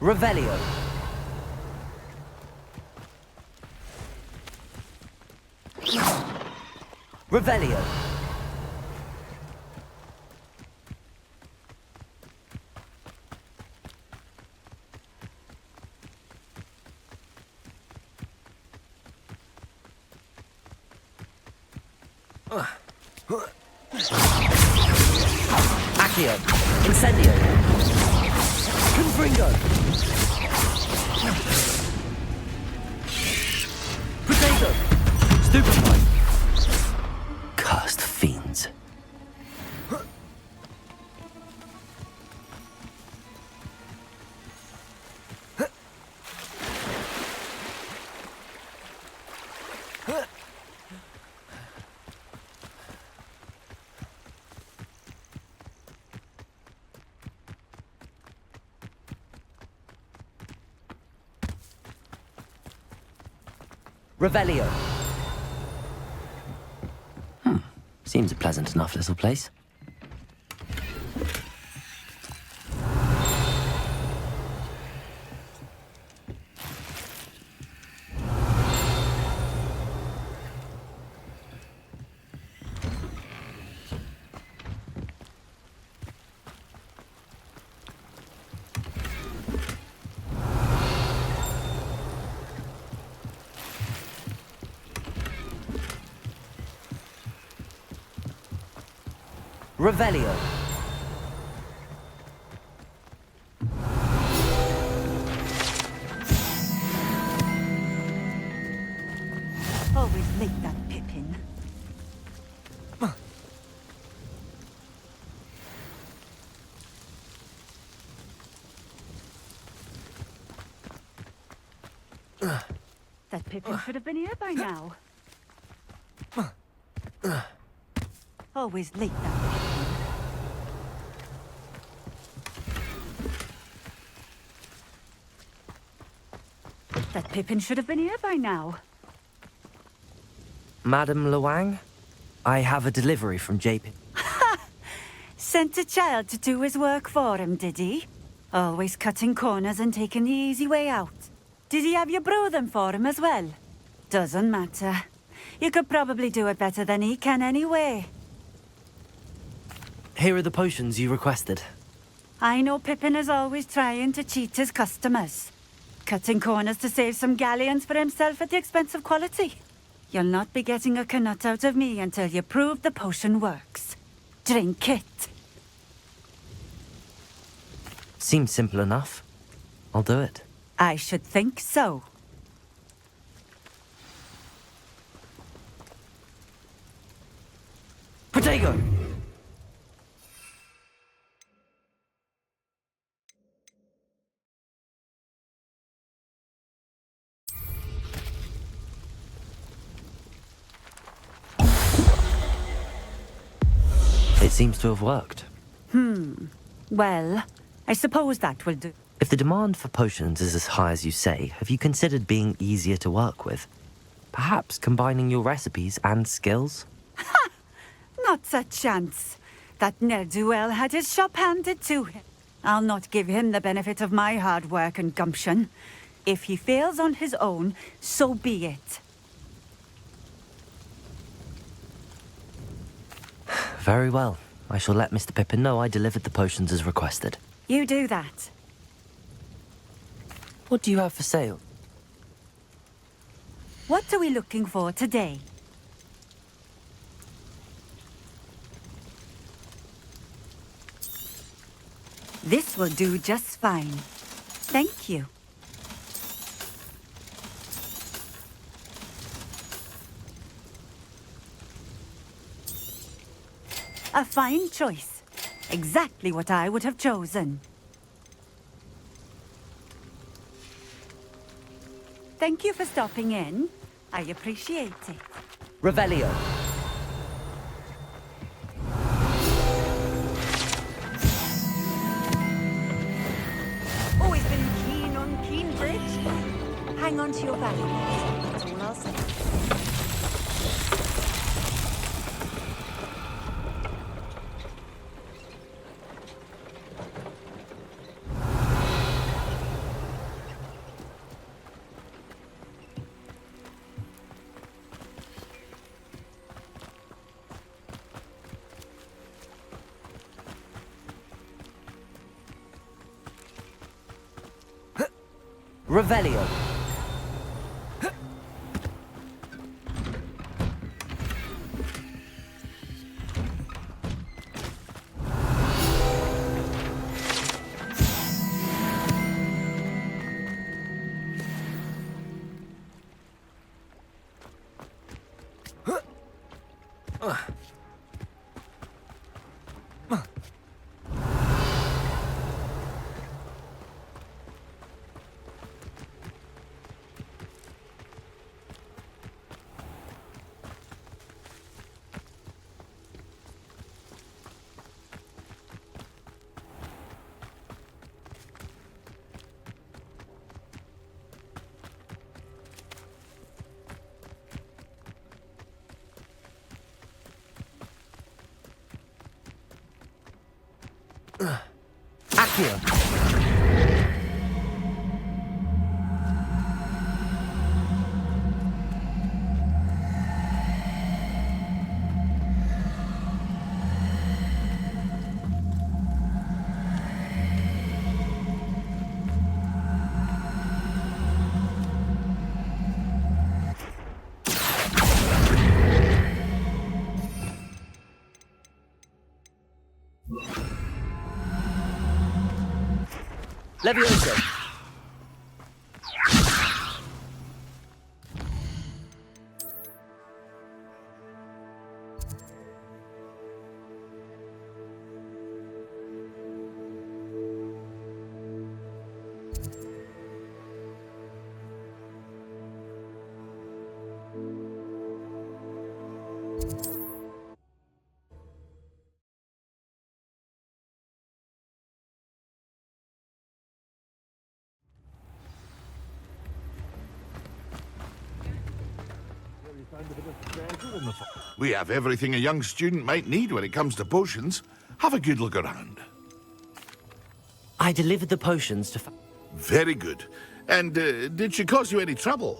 Revelio. Revelio. Accio. Incendio. Confringo. Potato. Stupefy. Cursed fiends. Revelio. Seems a pleasant enough little place. Revelio. Always late, that Pippin. That Pippin should have been here by now. Always late, that Pippin. That Pippin should have been here by now. Madame Luang, I have a delivery from JP. Sent a child to do his work for him, did he? Always cutting corners and taking the easy way out. Did he have you brew them for him as well? Doesn't matter. You could probably do it better than he can anyway. Here are the potions you requested. I know Pippin is always trying to cheat his customers. Cutting corners to save some galleons for himself at the expense of quality. You'll not be getting a canut out of me until you prove the potion works. Drink it. Seems simple enough. I'll do it. I should think so. Potato! It seems to have worked. Well, I suppose that will do. If the demand for potions is as high as you say, have you considered being easier to work with? Perhaps combining your recipes and skills? Not a chance. That ne'er-do-well had his shop handed to him. I'll not give him the benefit of my hard work and gumption. If he fails on his own, so be it. Very well. I shall let Mr. Pippin know I delivered the potions as requested. You do that. What do you have for sale? What are we looking for today? This will do just fine. Thank you. A fine choice. Exactly what I would have chosen. Thank you for stopping in. I appreciate it. Revelio. Always been keen on Keenbridge. Hang on to your valuables. That's all I'll say. Revelio. Accio. Levioso. We have everything a young student might need when it comes to potions. Have a good look around. I delivered the potions to... Very good. And did she cause you any trouble?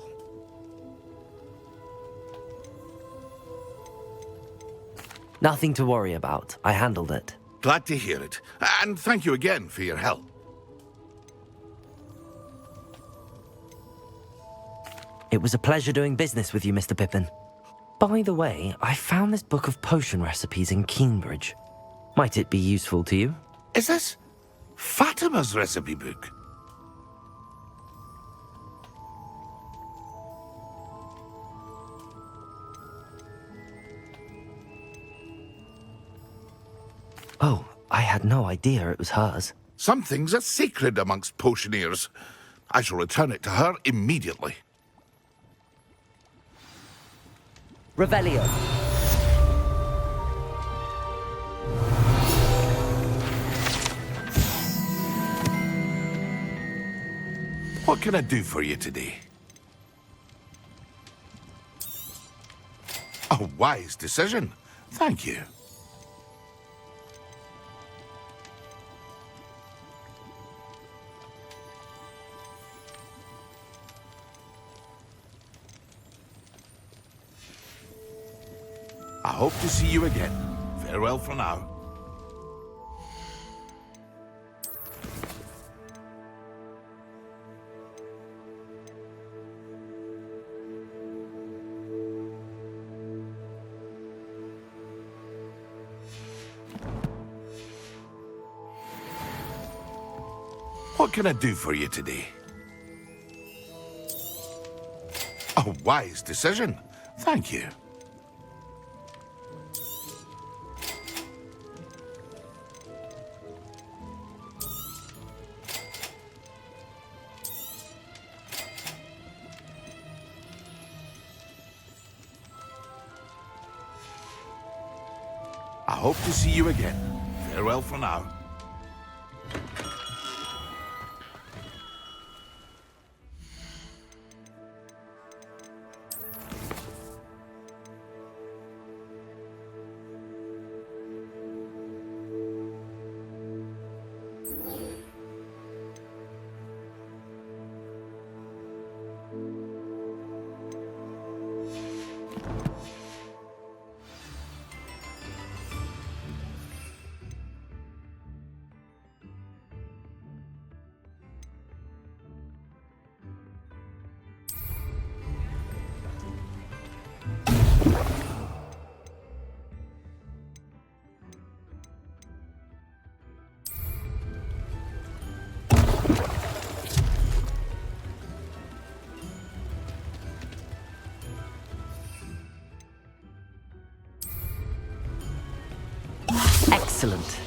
Nothing to worry about. I handled it. Glad to hear it. And thank you again for your help. It was a pleasure doing business with you, Mr. Pippin. By the way, I found this book of potion recipes in Cambridge. Might it be useful to you? Is this Fatima's recipe book? Oh, I had no idea it was hers. Some things are sacred amongst potioneers. I shall return it to her immediately. Revelio. What can I do for you today? A wise decision. Thank you. I hope to see you again. Farewell for now. What can I do for you today? A wise decision. Thank you. I hope to see you again. Farewell for now. Excellent.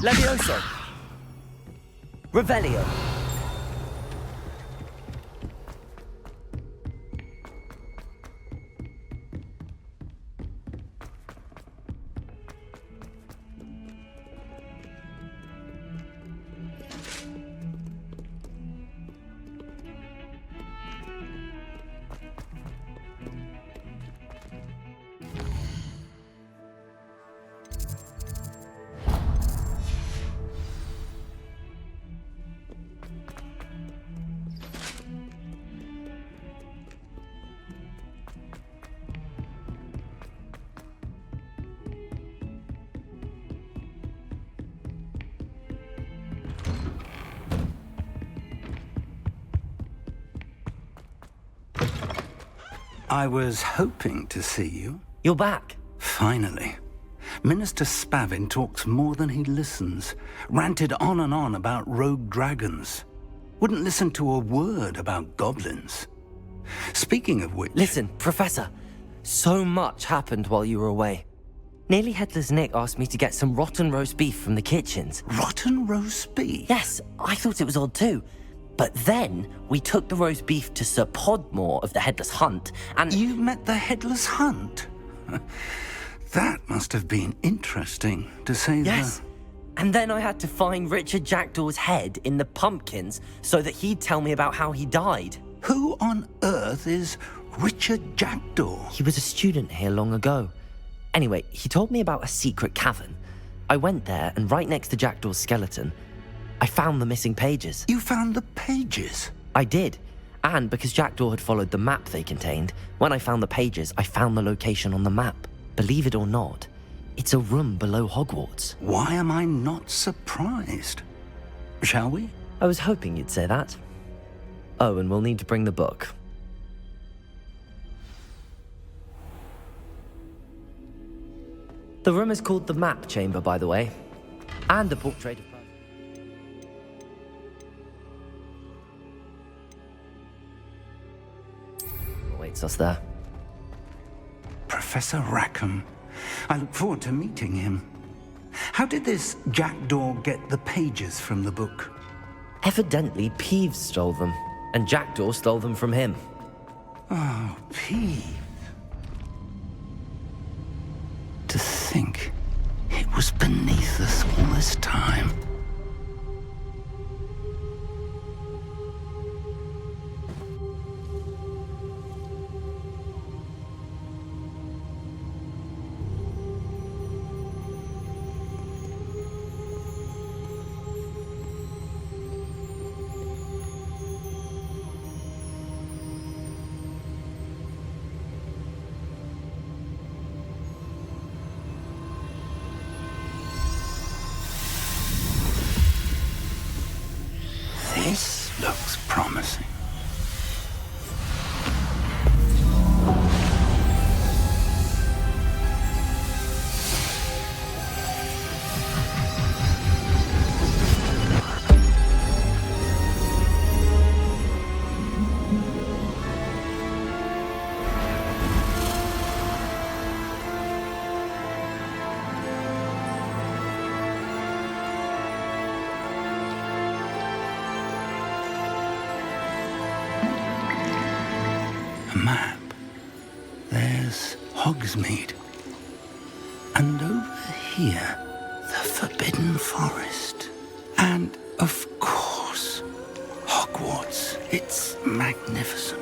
Levioso. Revelio. I was hoping to see you. You're back. Finally. Minister Spavin talks more than he listens. Ranted on and on about rogue dragons. Wouldn't listen to a word about goblins. Speaking of which... Listen, Professor. So much happened while you were away. Nearly Headless Nick asked me to get some rotten roast beef from the kitchens. Rotten roast beef? Yes, I thought it was odd too. But then we took the roast beef to Sir Podmore of the Headless Hunt, and... You met the Headless Hunt? That must have been interesting, to say the... Yes. And then I had to find Richard Jackdaw's head in the pumpkins so that he'd tell me about how he died. Who on earth is Richard Jackdaw? He was a student here long ago. Anyway, he told me about a secret cavern. I went there, and right next to Jackdaw's skeleton, I found the missing pages. You found the pages? I did. And because Jackdaw had followed the map they contained, when I found the pages, I found the location on the map. Believe it or not, it's a room below Hogwarts. Why am I not surprised? Shall we? I was hoping you'd say that. Oh, and we'll need to bring the book. The room is called the Map Chamber, by the way. And a portrait of... awaits us there. Professor Rackham. I look forward to meeting him. How did this Jackdaw get the pages from the book? Evidently, Peeves stole them, and Jackdaw stole them from him. Oh, Peeves. To think it was beneath us all this time. This looks promising. Map. There's Hogsmeade. And over here, the Forbidden Forest. And, of course, Hogwarts. It's magnificent.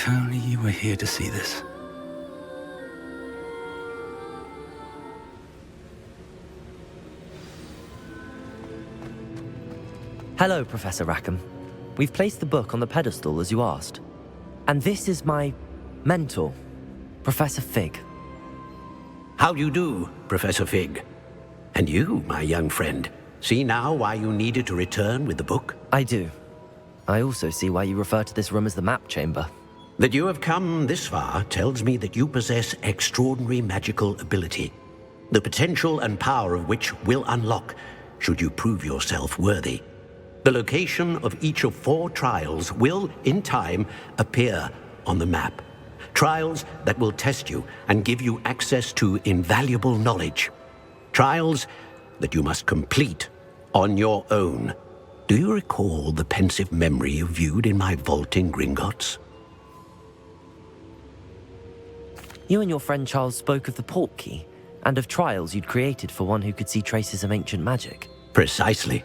If only you were here to see this. Hello, Professor Rackham. We've placed the book on the pedestal as you asked. And this is my mentor, Professor Fig. How do you do, Professor Fig? And you, my young friend, see now why you needed to return with the book? I do. I also see why you refer to this room as the map chamber. That you have come this far tells me that you possess extraordinary magical ability, the potential and power of which will unlock should you prove yourself worthy. The location of each of 4 trials will, in time, appear on the map. Trials that will test you and give you access to invaluable knowledge. Trials that you must complete on your own. Do you recall the pensive memory you viewed in my vault in Gringotts? You and your friend Charles spoke of the port key, and of trials you'd created for one who could see traces of ancient magic. Precisely.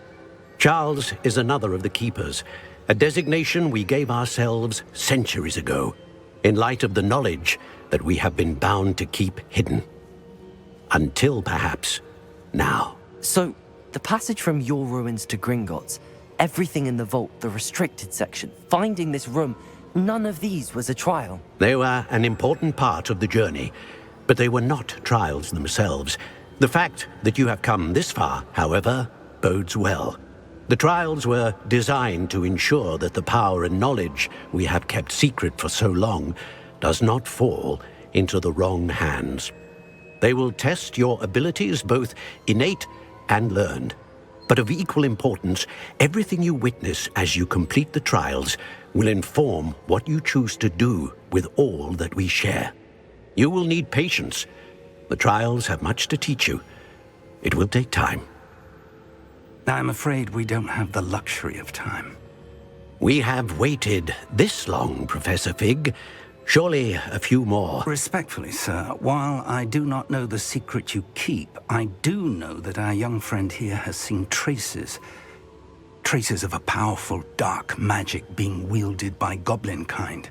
Charles is another of the Keepers, a designation we gave ourselves centuries ago, in light of the knowledge that we have been bound to keep hidden. Until, perhaps, now. So, the passage from your ruins to Gringotts, everything in the vault, the restricted section, finding this room, none of these was a trial. They were an important part of the journey, but they were not trials themselves. The fact that you have come this far, however, bodes well. The trials were designed to ensure that the power and knowledge we have kept secret for so long does not fall into the wrong hands. They will test your abilities, both innate and learned. But of equal importance, everything you witness as you complete the trials will inform what you choose to do with all that we share. You will need patience. The trials have much to teach you. It will take time. I'm afraid we don't have the luxury of time. We have waited this long, Professor Fig. Surely a few more. Respectfully, sir, while I do not know the secret you keep, I do know that our young friend here has seen traces of a powerful dark magic being wielded by goblin kind.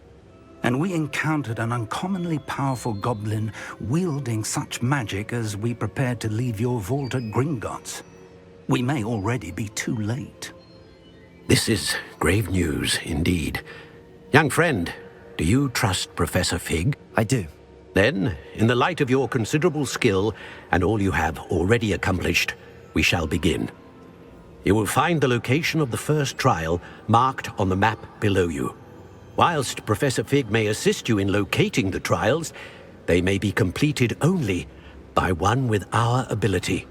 And we encountered an uncommonly powerful goblin wielding such magic as we prepared to leave your vault at Gringotts. We may already be too late. This is grave news indeed. Young friend, do you trust Professor Fig? I do. Then, in the light of your considerable skill and all you have already accomplished, we shall begin. You will find the location of the first trial marked on the map below you. Whilst Professor Fig may assist you in locating the trials, they may be completed only by one with our ability.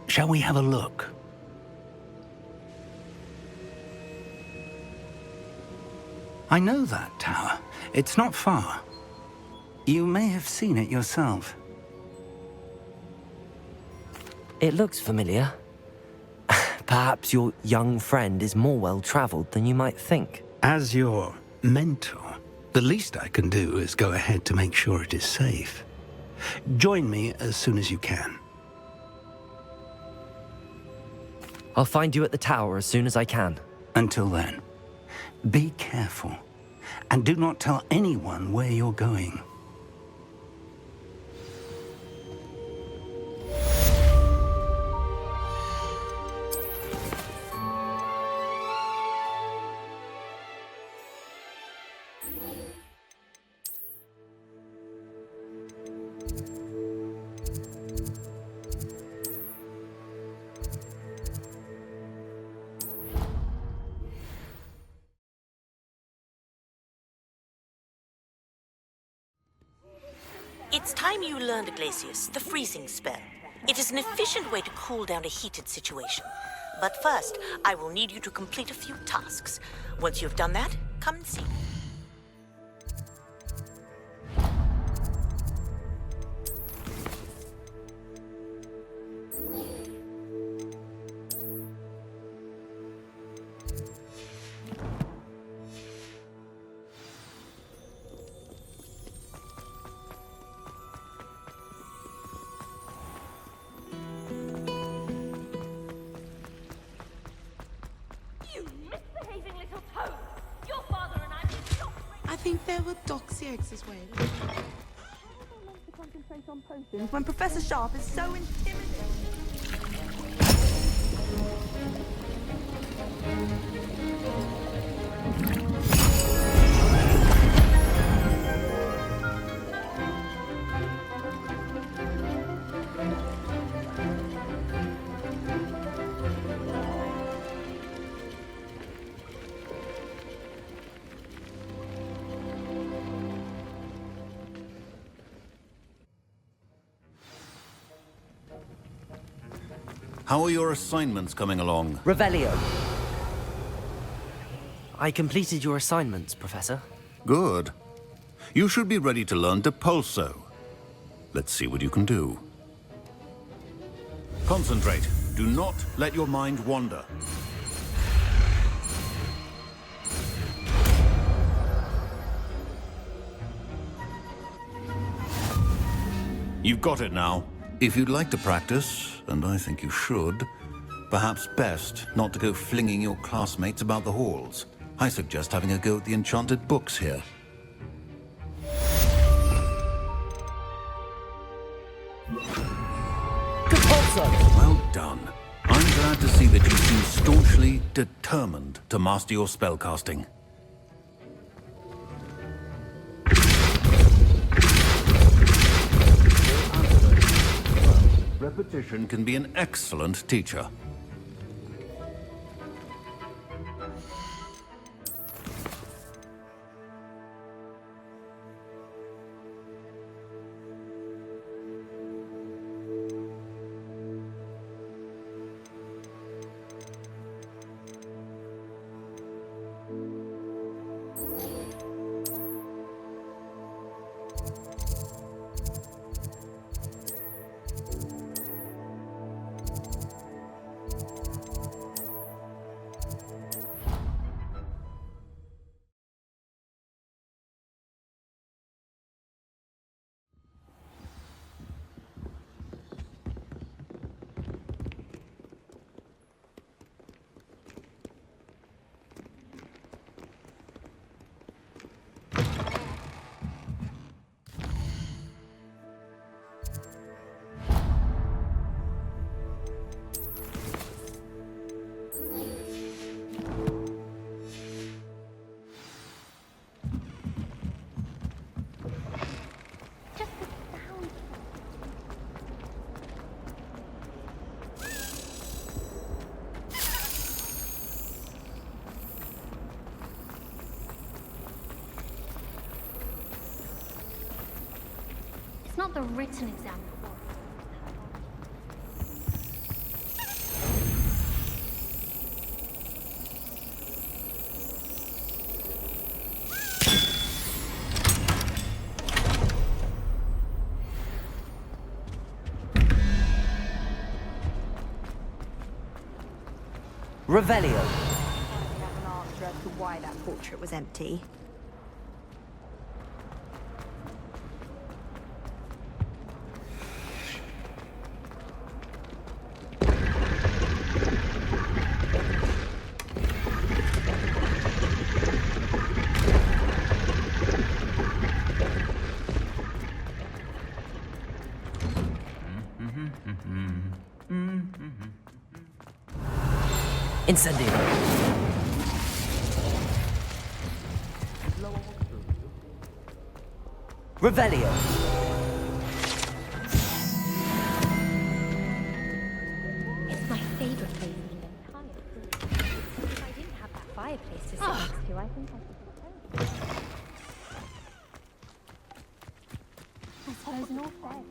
Shall we have a look? I know that tower. It's not far. You may have seen it yourself. It looks familiar. Perhaps your young friend is more well-traveled than you might think. As your mentor, the least I can do is go ahead to make sure it is safe. Join me as soon as you can. I'll find you at the tower as soon as I can. Until then, be careful, and do not tell anyone where you're going. It's time you learned, Glacius, the freezing spell. It is an efficient way to cool down a heated situation. But first, I will need you to complete a few tasks. Once you've done that, come and see me. You misbehaving little toad! Your father think there were doxy eggs as well. How am I meant to concentrate on potions when Professor Sharp is so intimidating? How are your assignments coming along? Revelio. I completed your assignments, Professor. Good. You should be ready to learn Depulso. Let's see what you can do. Concentrate. Do not let your mind wander. You've got it now. If you'd like to practice, and I think you should, perhaps best not to go flinging your classmates about the halls. I suggest having a go at the enchanted books here. Well done. I'm glad to see that you seem staunchly determined to master your spellcasting. Repetition can be an excellent teacher. It's not the written exam. Revelio. I have an answer as to why that portrait was empty. Incendio. Revelio. It's my favorite place in the entire school. If I didn't have that fireplace to sit next to, I think I could be home. I suppose in all fairness.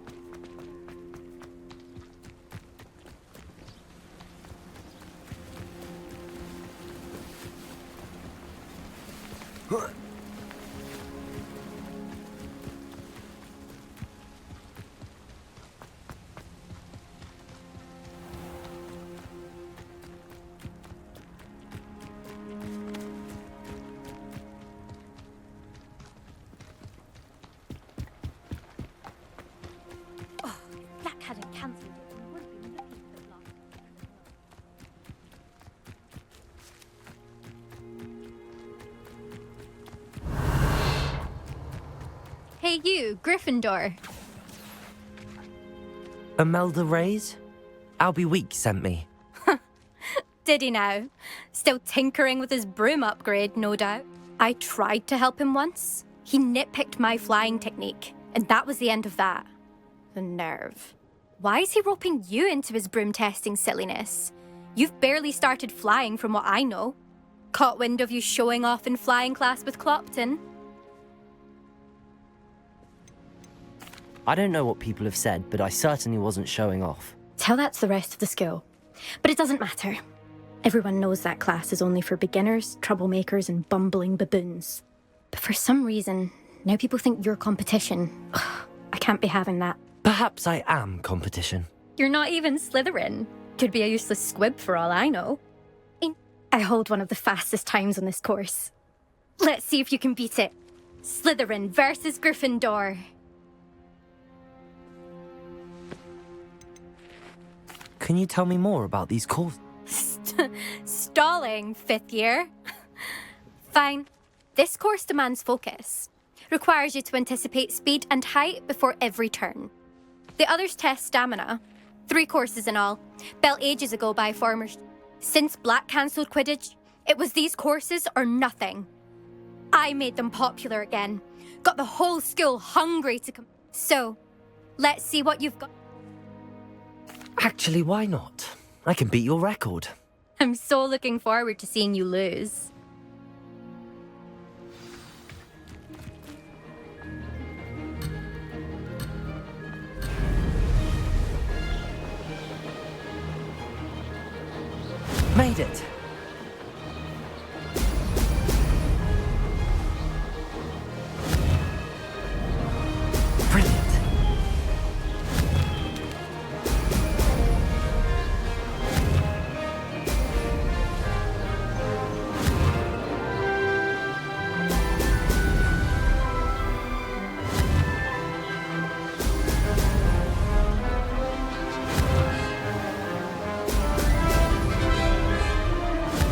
Oh, if Black hadn't cancelled it, we would have been looking for the last. you, Gryffindor? Imelda Reyes? Albie Weeks sent me. Did he now? Still tinkering with his broom upgrade, no doubt. I tried to help him once. He nitpicked my flying technique, and that was the end of that. The nerve. Why is he roping you into his broom testing silliness? You've barely started flying from what I know. Caught wind of you showing off in flying class with Clopton. I don't know what people have said, but I certainly wasn't showing off. Tell that to the rest of the school. But it doesn't matter. Everyone knows that class is only for beginners, troublemakers, and bumbling baboons. But for some reason, now people think you're competition. Ugh, I can't be having that. Perhaps I am competition. You're not even Slytherin. Could be a useless squib for all I know. I hold one of the fastest times on this course. Let's see if you can beat it. Slytherin versus Gryffindor. Can you tell me more about these courses? Stalling, 5th year. Fine. This course demands focus. Requires you to anticipate speed and height before every turn. The others test stamina. 3 courses in all. Built ages ago by farmers. Since Black cancelled Quidditch, it was these courses or nothing. I made them popular again. Got the whole school hungry to come. So, let's see what you've got. Actually, why not? I can beat your record. I'm so looking forward to seeing you lose. Made it! Brilliant!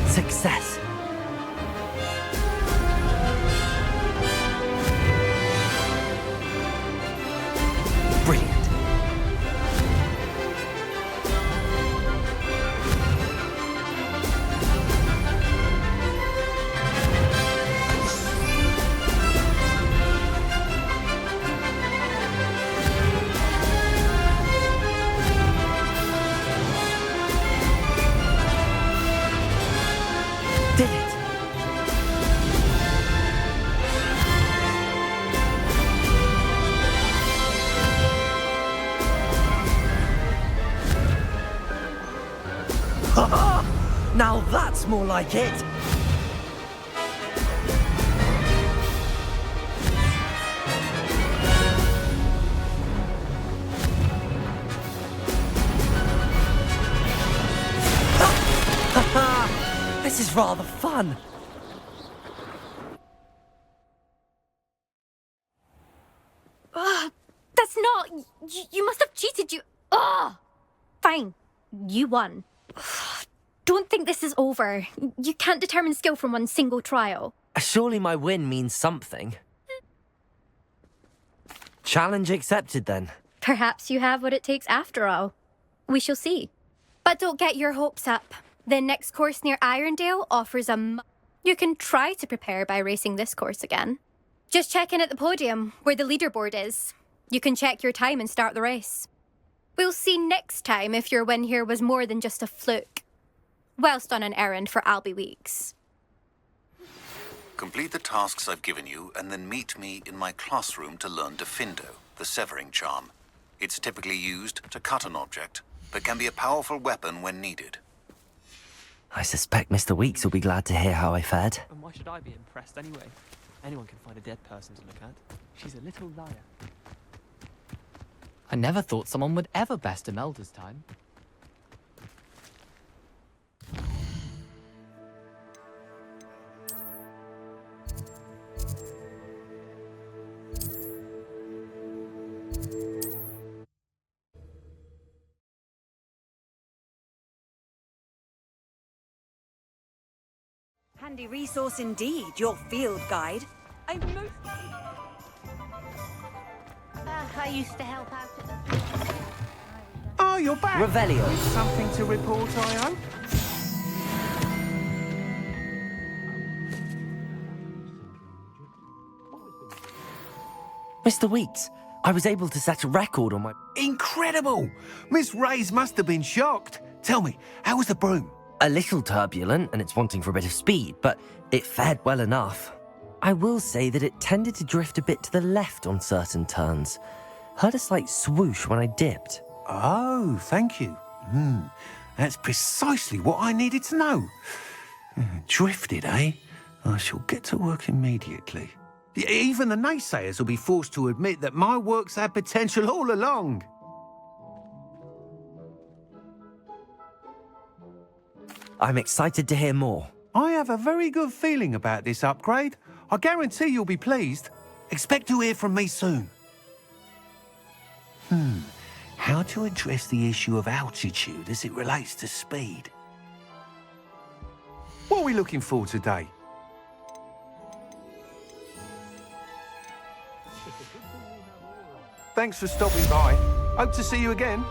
Success! Brilliant! Did it! Now that's more like it! This is rather fun. That's not... You must have cheated, you... Ugh! Fine. You won. Don't think this is over. You can't determine skill from one single trial. Surely my win means something. Challenge accepted, then. Perhaps you have what it takes after all. We shall see. But don't get your hopes up. The next course near Irondale offers You can try to prepare by racing this course again. Just check in at the podium, where the leaderboard is. You can check your time and start the race. We'll see next time if your win here was more than just a fluke. Whilst on an errand for Albie Weeks. Complete the tasks I've given you, and then meet me in my classroom to learn Defindo, the severing charm. It's typically used to cut an object, but can be a powerful weapon when needed. I suspect Mr. Weeks will be glad to hear how I fared. And why should I be impressed anyway? Anyone can find a dead person to look at. She's a little liar. I never thought someone would ever best Imelda's time. Handy resource indeed, your field guide. I'm most... I used to help out at the... Oh, you're back. Revelio. Something to report, I hope? Mr. Weeks, I was able to set a record on my... Incredible! Miss Reyes must have been shocked. Tell me, how was the broom? A little turbulent, and it's wanting for a bit of speed, but it fared well enough. I will say that it tended to drift a bit to the left on certain turns. Heard a slight swoosh when I dipped. Oh, thank you. That's precisely what I needed to know. Drifted, eh? I shall get to work immediately. Even the naysayers will be forced to admit that my work's had potential all along. I'm excited to hear more. I have a very good feeling about this upgrade. I guarantee you'll be pleased. Expect to hear from me soon. How to address the issue of altitude as it relates to speed? What are we looking for today? Thanks for stopping by. Hope to see you again.